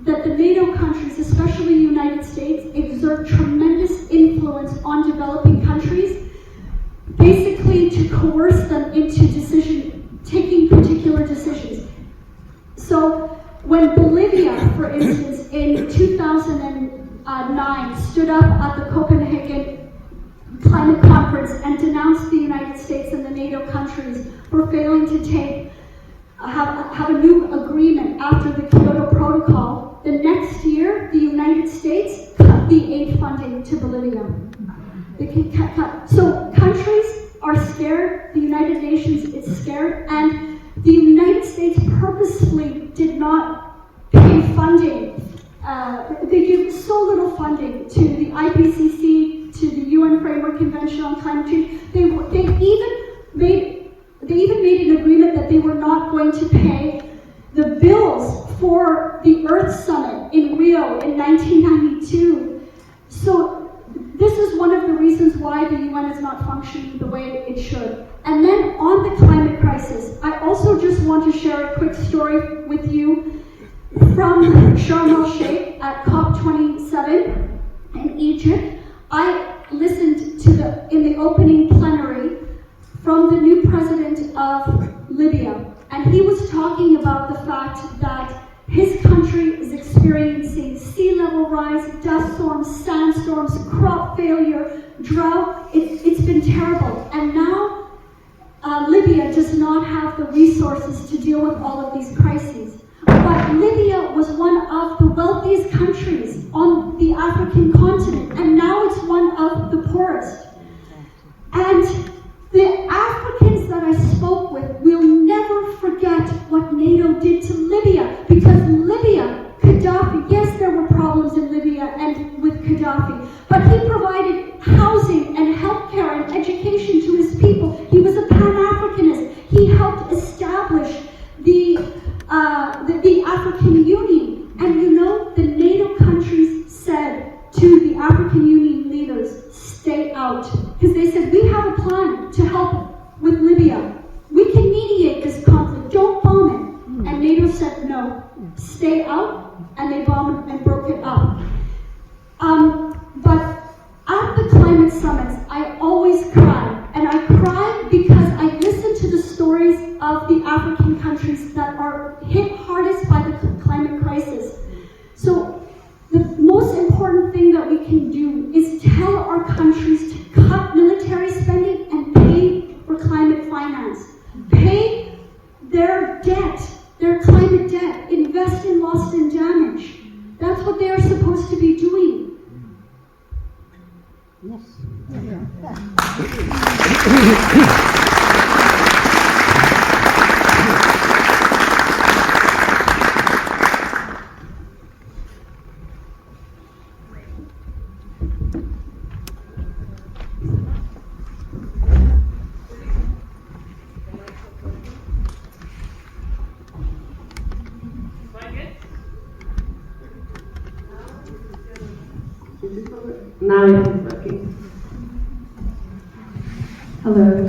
the NATO countries, especially the United States, exert tremendous influence on developing countries, basically to coerce them into taking particular decisions. So when Bolivia, for instance, in 2009 stood up at the Copenhagen Climate Conference and denounced the United States and the NATO countries for failing to have a new agreement after the Kyoto Protocol, the next year the United States cut the aid funding to Bolivia. They can cut. So countries are scared, the United Nations is scared, and the United States purposefully did not pay funding. They give so little funding to the IPCC, to the UN Framework Convention on Climate Change. They even made an agreement that they were not going to pay the bills for the Earth Summit in Rio in 1992. So this is one of the reasons why the UN is not functioning the way it should. And then on the climate crisis, I also just want to share a quick story with you from Sharm el-Sheikh at COP27 in Egypt. I listened to in the opening plenary from the new president of Libya, and he was talking about the fact that his country is experiencing sea level rise, dust storms, sandstorms, crop failure, drought. It's been terrible. And now Libya does not have the resources to deal with all of these crises. But Libya was one of the wealthiest countries on the African continent, and now it's one of the poorest. And the Africans that I spoke with will never forget what NATO did to Libya, because Libya, Gaddafi, yes, there were problems in Libya and with Gaddafi, but he provided housing and healthcare and education to his people. He was a Pan-Africanist. He helped establish the African Union. And you know, the NATO countries said to the African Union leaders, stay out. Because they said, we have a plan to help with Libya. We can mediate this conflict. Don't bomb it. And NATO said, no, stay out. And they bombed and broke it up. But at the climate summits, I always cry. And I cry because I listen to the stories of the African countries that are hit hardest by the climate crisis. So the most important thing that we can do is tell our countries to cut military spending and pay for climate finance. Pay their debt, their climate debt, invest in loss and damage. That's what they are supposed to be doing. Yes. now it is working. Hello.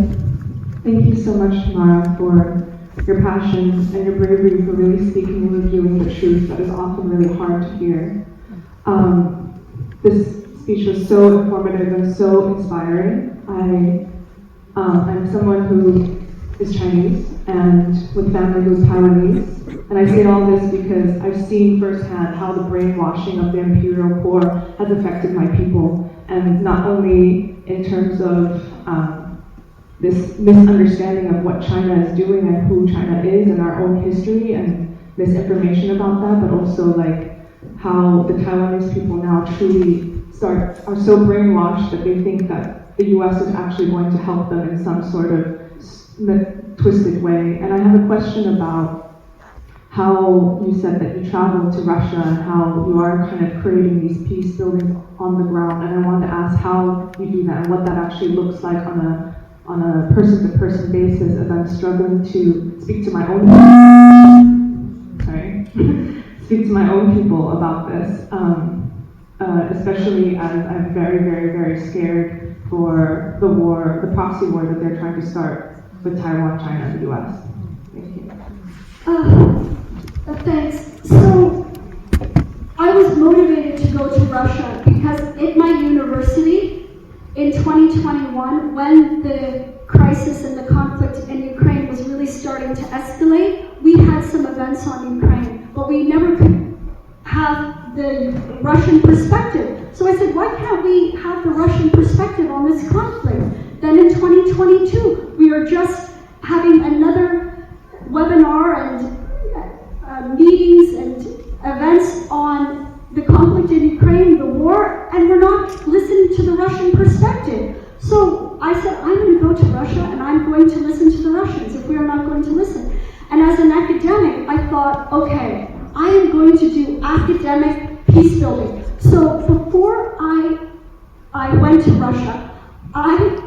Thank you so much, Tamara, for your passion and your bravery for really speaking and reviewing the truth that is often really hard to hear. This speech was so informative and so inspiring. I'm someone who is Chinese and with family who's Taiwanese, and I say all this because I've seen firsthand how the brainwashing of the imperial core has affected my people, and not only in terms of this misunderstanding of what China is doing and who China is and our own history and misinformation about that, but also like how the Taiwanese people now truly are so brainwashed that they think that the US is actually going to help them in some sort of twisted way. And I have a question about how you said that you traveled to Russia and how you are kind of creating these peace buildings on the ground. And I wanted to ask how you do that and what that actually looks like on a person-to-person basis, as I'm struggling to speak to my own speak to my own people about this, especially as I'm very, very, very scared for the war, the proxy war that they're trying to start with Taiwan, China, and the US. Thank you. Thanks. So, I was motivated to go to Russia because at my university in 2021, when the crisis and the conflict in Ukraine was really starting to escalate, we had some events on Ukraine, but we never could have the Russian perspective. So I said, why can't we have the Russian perspective on this conflict? Then in 2022, we are just having another webinar and meetings and events on the conflict in Ukraine, the war, and we're not listening to the Russian perspective. So I said, I'm going to go to Russia and I'm going to listen to the Russians if we are not going to listen. And as an academic, I thought, okay, I am going to do academic peace building. So before I went to Russia, I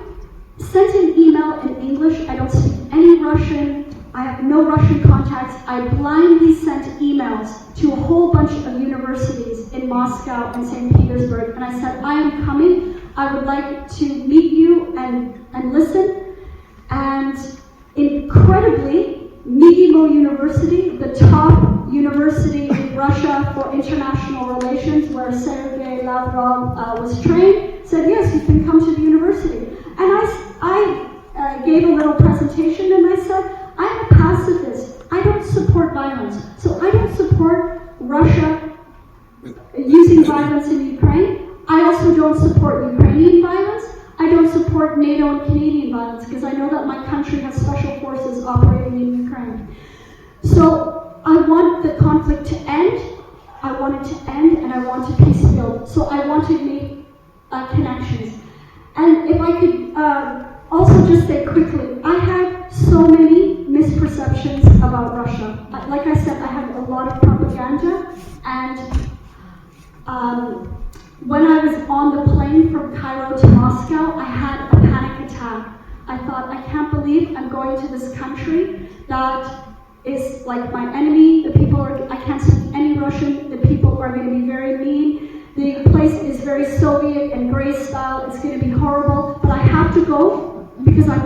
sent an email in English. I don't speak any Russian. I have no Russian contacts. I blindly sent emails to a whole bunch of universities in Moscow and St. Petersburg. And I said, I am coming. I would like to meet you and listen. And incredibly, Migimo University, the top university in Russia for international relations, where Sergei Lavrov was trained, said, yes, you can come to the university. And I gave a little presentation and I said, I'm a pacifist. I don't support violence. So I don't support Russia using violence in Ukraine. I also don't support Ukrainian violence. I don't support NATO and Canadian violence because I know that my country has special forces operating in Ukraine. So I want the conflict to end. I want it to end and I want to peace build. So I want to make connections. And if I could also just say quickly, I had so many misperceptions about Russia. Like I said, I had a lot of propaganda, and when I was on the plane from Cairo to Moscow, I had a panic attack. I thought, I can't believe I'm going to this country that is like my enemy. The people I can't speak any Russian. The people are going to be very mean. The place is very Soviet and gray style. It's going to be horrible, but I have to go because I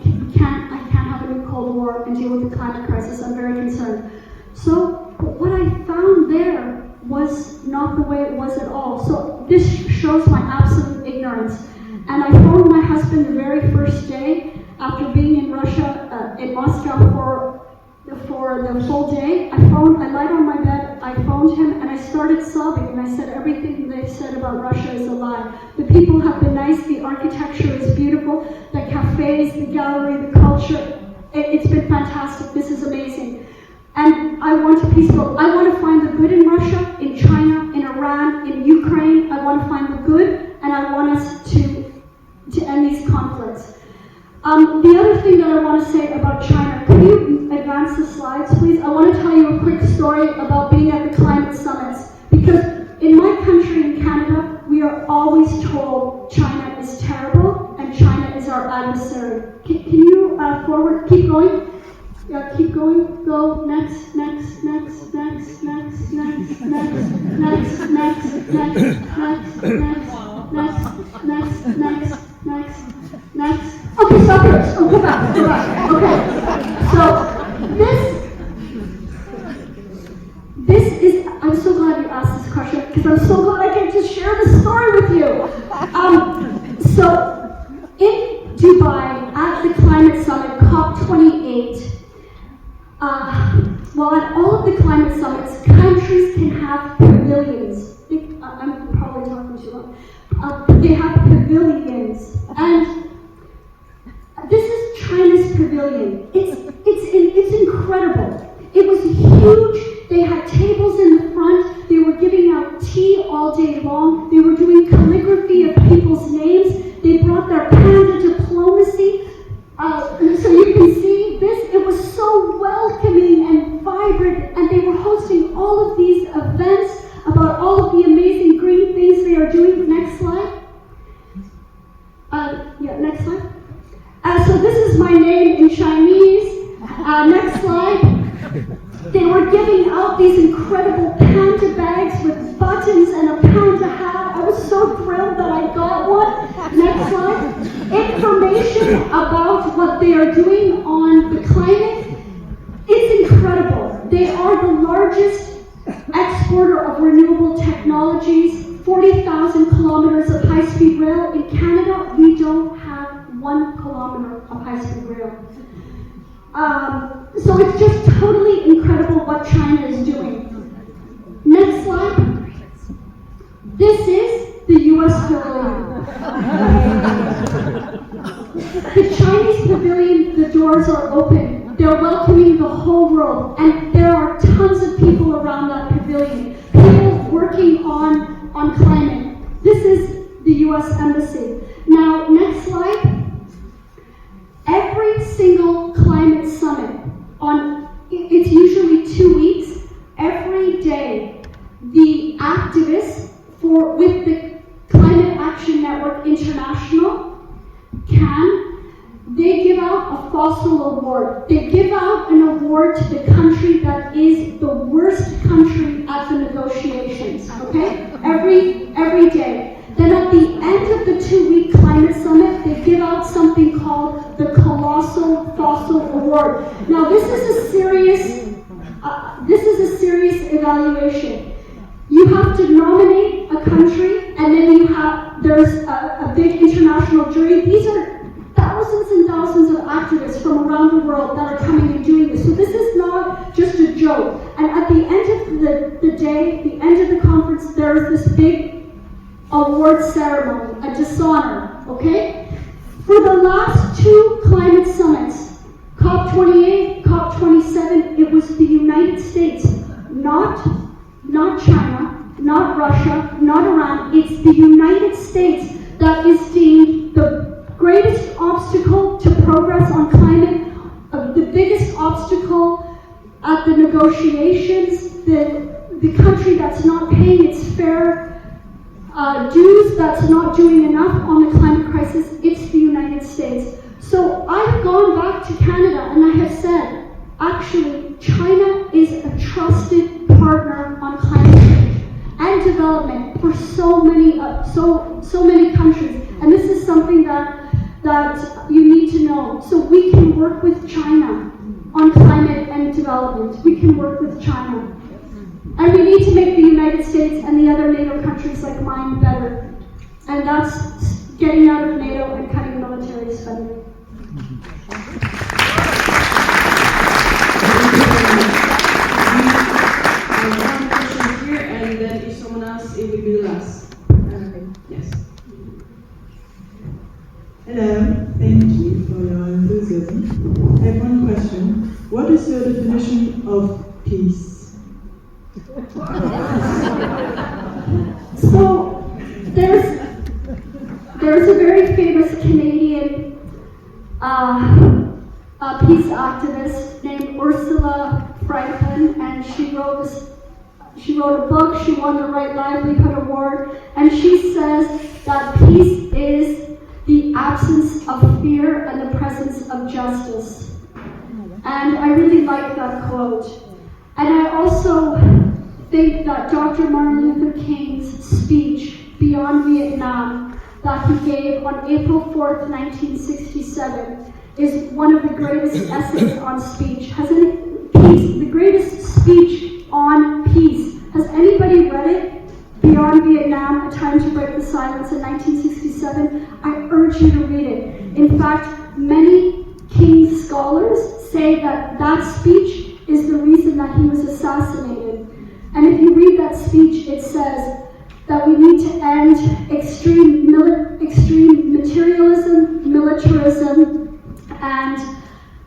can't have a new Cold War and deal with the climate crisis. I'm very concerned. So, but what I found there was not the way it was at all. So this shows my absolute ignorance. And I phoned my husband the very first day after being in Russia, in Moscow for the full day. I lied on my bed, I phoned him, and I started sobbing, and I said everything they said about Russia is a lie. The people have been nice, the architecture is beautiful, the cafes, the gallery, the culture, it's been fantastic, this is amazing. And I want to peace build. I want to find the good in Russia, in China, in Iran, in Ukraine. I want to find the good, and I want us to end these conflicts. The other thing that I want to say about China, could you advance the slides, please? I want to tell you a quick story about being at the climate summits. Because in my country, in Canada, we are always told China is terrible and China is our adversary. Can you keep going? Yeah, keep going. Go. Next, next, next, next, next, next, next, next, next, next, next, next, next, next, next, next. Okay, stop here. Oh, go back. Go back. Okay. So this is. I'm so glad you asked this question because I'm so glad I get to share this story with you. So in Dubai at the climate summit COP28. Well, at all of the climate summits, countries can have pavilions. I'm probably talking too long. They have pavilions, and this is China's pavilion. It's incredible. It was huge. They had tables in the front. They were giving out tea all day long. They were doing calligraphy of people's names. They brought their panda diplomacy. So you can see this, it was so welcoming and vibrant, and they were hosting all of these events about all of the amazing green things they are doing. Next slide. Next slide. So this is my name in Chinese. Next slide. They were giving out these incredible panda bags with buttons and a panda hat. I was so thrilled that I got one. Next slide. Information about what they are doing on the climate. It's incredible. They are the largest exporter of renewable technologies. 40,000 kilometers of high-speed rail. In Canada, we don't have 1 kilometer of high-speed rail. So it's just totally incredible what China is doing. Next slide. This is the U.S. pavilion. The Chinese pavilion, the doors are open. They're welcoming the whole world, and there are tons of people around that pavilion. People working on climate. This is the U.S. Embassy. Now, next slide. Every single climate summit, it's usually 2 weeks, every day, the activists with the Climate Action Network International they give out a fossil award. They give out an award to the country that is the worst country at the negotiations, okay? Every day. Then at the end of the 2-week climate summit, they give out something called the Colossal Fossil Award. Now this is a serious evaluation. You have to nominate a country, and then there's a big international jury. These are thousands and thousands of activists from around the world that are coming and doing this. So this is not just a joke. And at the end of the day, the end of the conference, there's this big award ceremony, a dishonor, okay? For the last 2 climate summits, COP28, COP27, it was the United States, not China, not Russia, not Iran. It's the United States that is deemed the greatest obstacle to progress on climate, the biggest obstacle at the negotiations, the country that's not paying its fair dues, that's not doing enough on the climate crisis. It's the United States. So I've gone back to Canada and I have said, actually, China is a trusted partner on climate change and development for so many countries. And this is something that you need to know. So we can work with China on climate and development. We can work with China. And we need to make the United States and the other NATO countries like mine better. And that's getting out of NATO and cutting military spending. One question here, and then if someone else, it will be the last. Yes. Hello, thank you for your enthusiasm. I have one question. What is your definition of peace? So there's a very famous Canadian peace activist named Ursula Franklin, and she wrote a book. She won the Right Livelihood Award, and she says that peace is the absence of fear and the presence of justice. And I really like that quote. And I also think that Dr. Martin Luther King's speech, Beyond Vietnam, that he gave on April 4th, 1967, is one of the greatest essays on speech. The greatest speech on peace. Has anybody read it? Beyond Vietnam, A Time to Break the Silence in 1967. I urge you to read it. In fact, many King scholars say that that speech is the reason that he was assassinated. And if you read that speech, it says that we need to end extreme materialism, militarism, and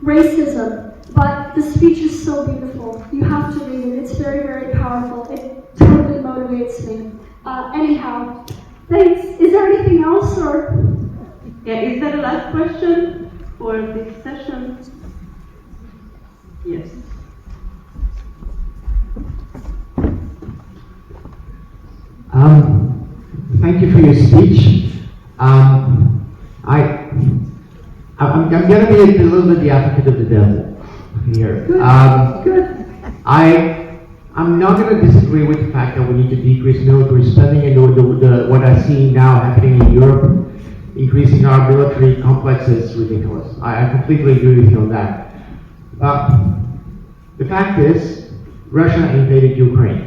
racism. But the speech is so beautiful. You have to read it. It's very, very powerful. It totally motivates me. Anyhow, thanks. Is there anything else, or? Yeah, is there a last question for this session? Yes. Thank you for your speech. I'm going to be a little bit the advocate of the devil here. Good. I'm not going to disagree with the fact that we need to decrease military spending, and what I see now happening in Europe, increasing our military complex is ridiculous. I completely agree with you on that. The fact is, Russia invaded Ukraine.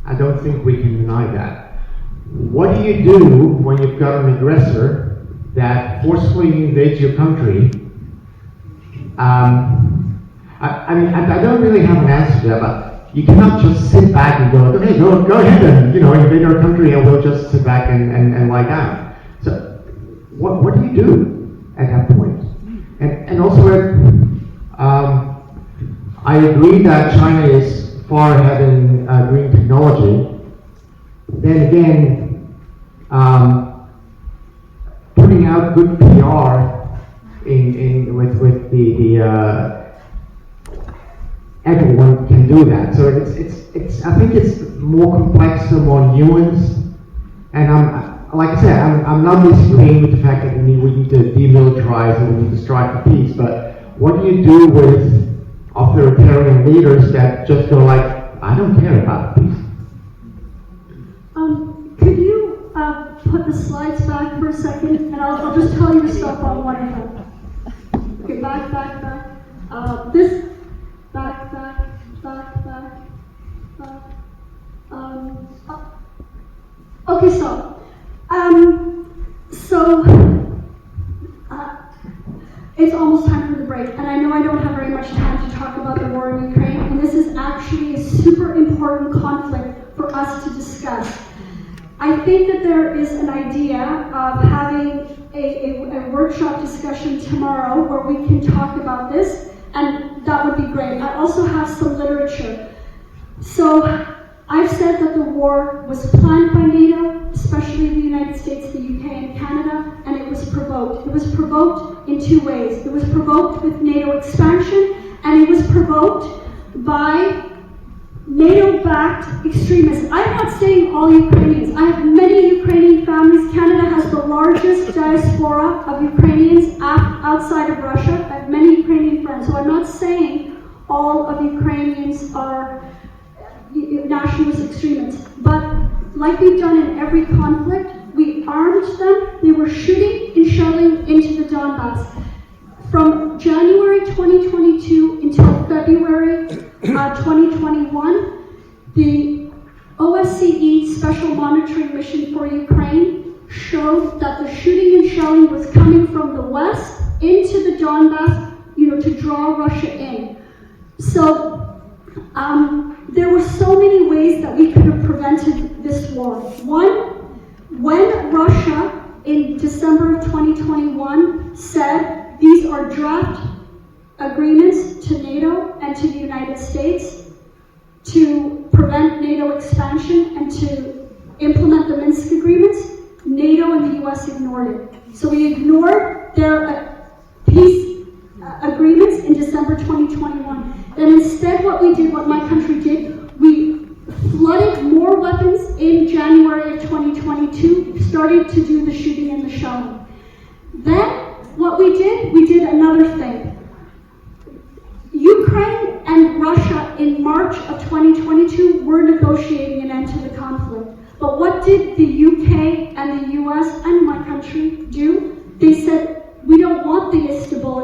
I don't think we can deny that. What do you do when you've got an aggressor that forcefully invades your country? I don't really have an answer to that, but you cannot just sit back and go, hey, go ahead and invade our country, and we'll just sit back and lie down. So, what do you do at that point? And also, I agree that China is far ahead in green technology. Then again, putting out good PR with the everyone can do that. So it's I think it's more complex and more nuanced. And like I said, I'm not disagreeing with the fact that we need to demilitarize and we need to strive for peace. But what do you do with authoritarian leaders that just go like, I don't care about peace? Could you put the slides back for a second, and I'll just tell you to stop on one of them. Okay, back. This, back. Okay, stop. It's almost time for the break, and I know I don't have very much time to talk about the war in Ukraine, and this is actually a super important conflict for us to discuss. I think that there is an idea of having a workshop discussion tomorrow where we can talk about this, and that would be great. I also have some literature. So I've said that the war was planned by NATO, especially the United States, the UK, and Canada, and it was provoked. It was provoked in two ways. It was provoked with NATO expansion, and it was provoked by NATO-backed extremists. I'm not saying all Ukrainians. I have many Ukrainian families. Canada has the largest diaspora of Ukrainians outside of Russia. I have many Ukrainian friends. So I'm not saying all of Ukrainians are nationalist extremists. But like we've done in every conflict, we armed them. They were shooting and shelling into the Donbass. From January 2022 until February 2021, the OSCE Special Monitoring Mission for Ukraine showed that the shooting and shelling was coming from the west into the Donbass, to draw Russia in. So there were so many ways that we could have prevented this war. One, when Russia in December of 2021 said these are draft agreements to NATO and to the United States to prevent NATO expansion and to implement the Minsk agreements, NATO and the US ignored it. So we ignored their peace agreements in December 2021. Then instead what my country did, we flooded more weapons in January of 2022, started to do the shooting and the shelling. Then what we did another thing.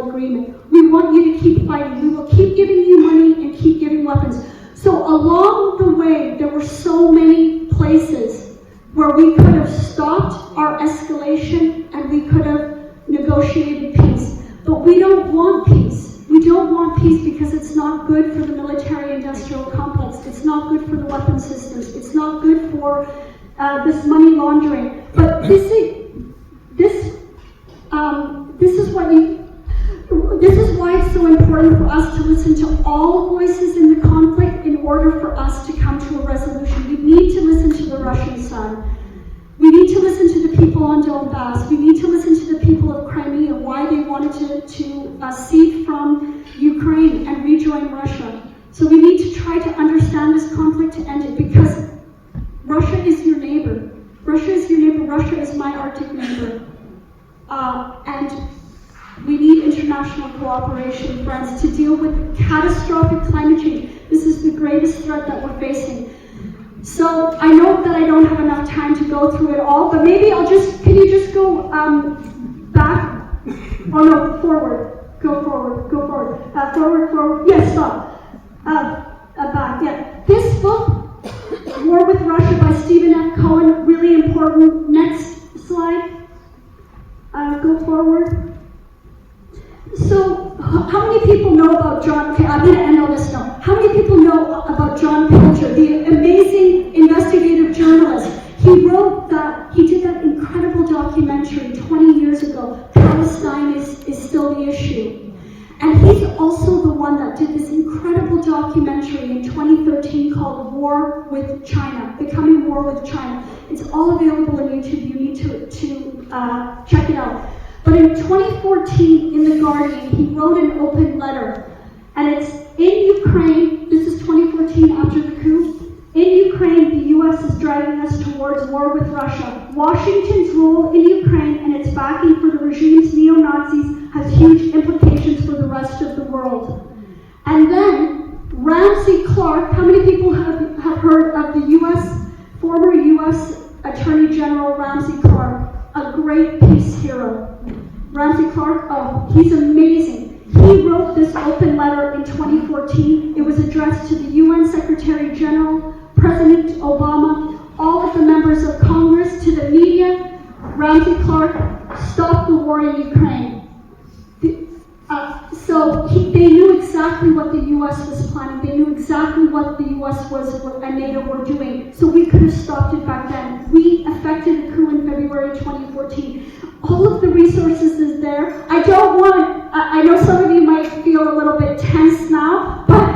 agreement. We want you to keep fighting. We will keep giving you money and keep giving weapons. So along the way, there were so many places where we could have stopped our escalation and we could have negotiated peace. But we don't want peace. We don't want peace because it's not good for the military-industrial complex. It's not good for the weapon systems. It's not good for this money laundering. But this is why it's so important for us to listen to all voices in the conflict in order for us to come to a resolution. We need to listen to the Russian side. We need to listen to the people on Donbass. We need to listen to the people of Crimea, why they wanted to cede from Ukraine and rejoin Russia. So we need to try to understand this conflict to end it, because Russia is your neighbor. Russia is your neighbor. Russia is my Arctic neighbor. And we need international cooperation, friends, to deal with catastrophic climate change. This is the greatest threat that we're facing. So I know that I don't have enough time to go through it all, but maybe can you just go back? Oh no, forward. Go forward, go forward. Forward. Yes, stop. Back, yeah. This book, War with Russia by Stephen F. Cohen, really important. Next slide. Go forward. So, how many people know about John Pilger? I'm going to end on this note. How many people know about John Pilger, the amazing investigative journalist? He did that incredible documentary 20 years ago. Palestine is still the issue. And he's also the one that did this incredible documentary in 2013 called War with China, Becoming War with China. It's all available on YouTube. You need to check it out. But in 2014, in The Guardian, he wrote an open letter. And it's in Ukraine, this is 2014 after the coup. In Ukraine, the US is driving us towards war with Russia. Washington's role in Ukraine and its backing for the regime's neo-Nazis has huge implications for the rest of the world. And then, Ramsey Clark, how many people have heard of the former US Attorney General Ramsey Clark, a great peace hero? Ramsey Clark, oh, he's amazing. He wrote this open letter in 2014. It was addressed to the UN Secretary General, President Obama, all of the members of Congress, to the media. Ramsey Clark, stop the war in Ukraine. They knew exactly what the US was planning. They knew exactly what the US and NATO were doing. So we could have stopped it back then. We effected a coup in February 2014. All of the resources is there. I know some of you might feel a little bit tense now, but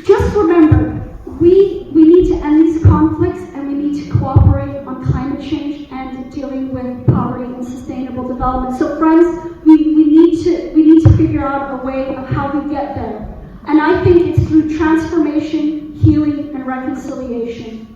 just remember, we need to end these conflicts, and we need to cooperate on climate change and dealing with poverty and sustainable development. So friends, we need to figure out a way of how we get there. And I think it's through transformation, healing, and reconciliation.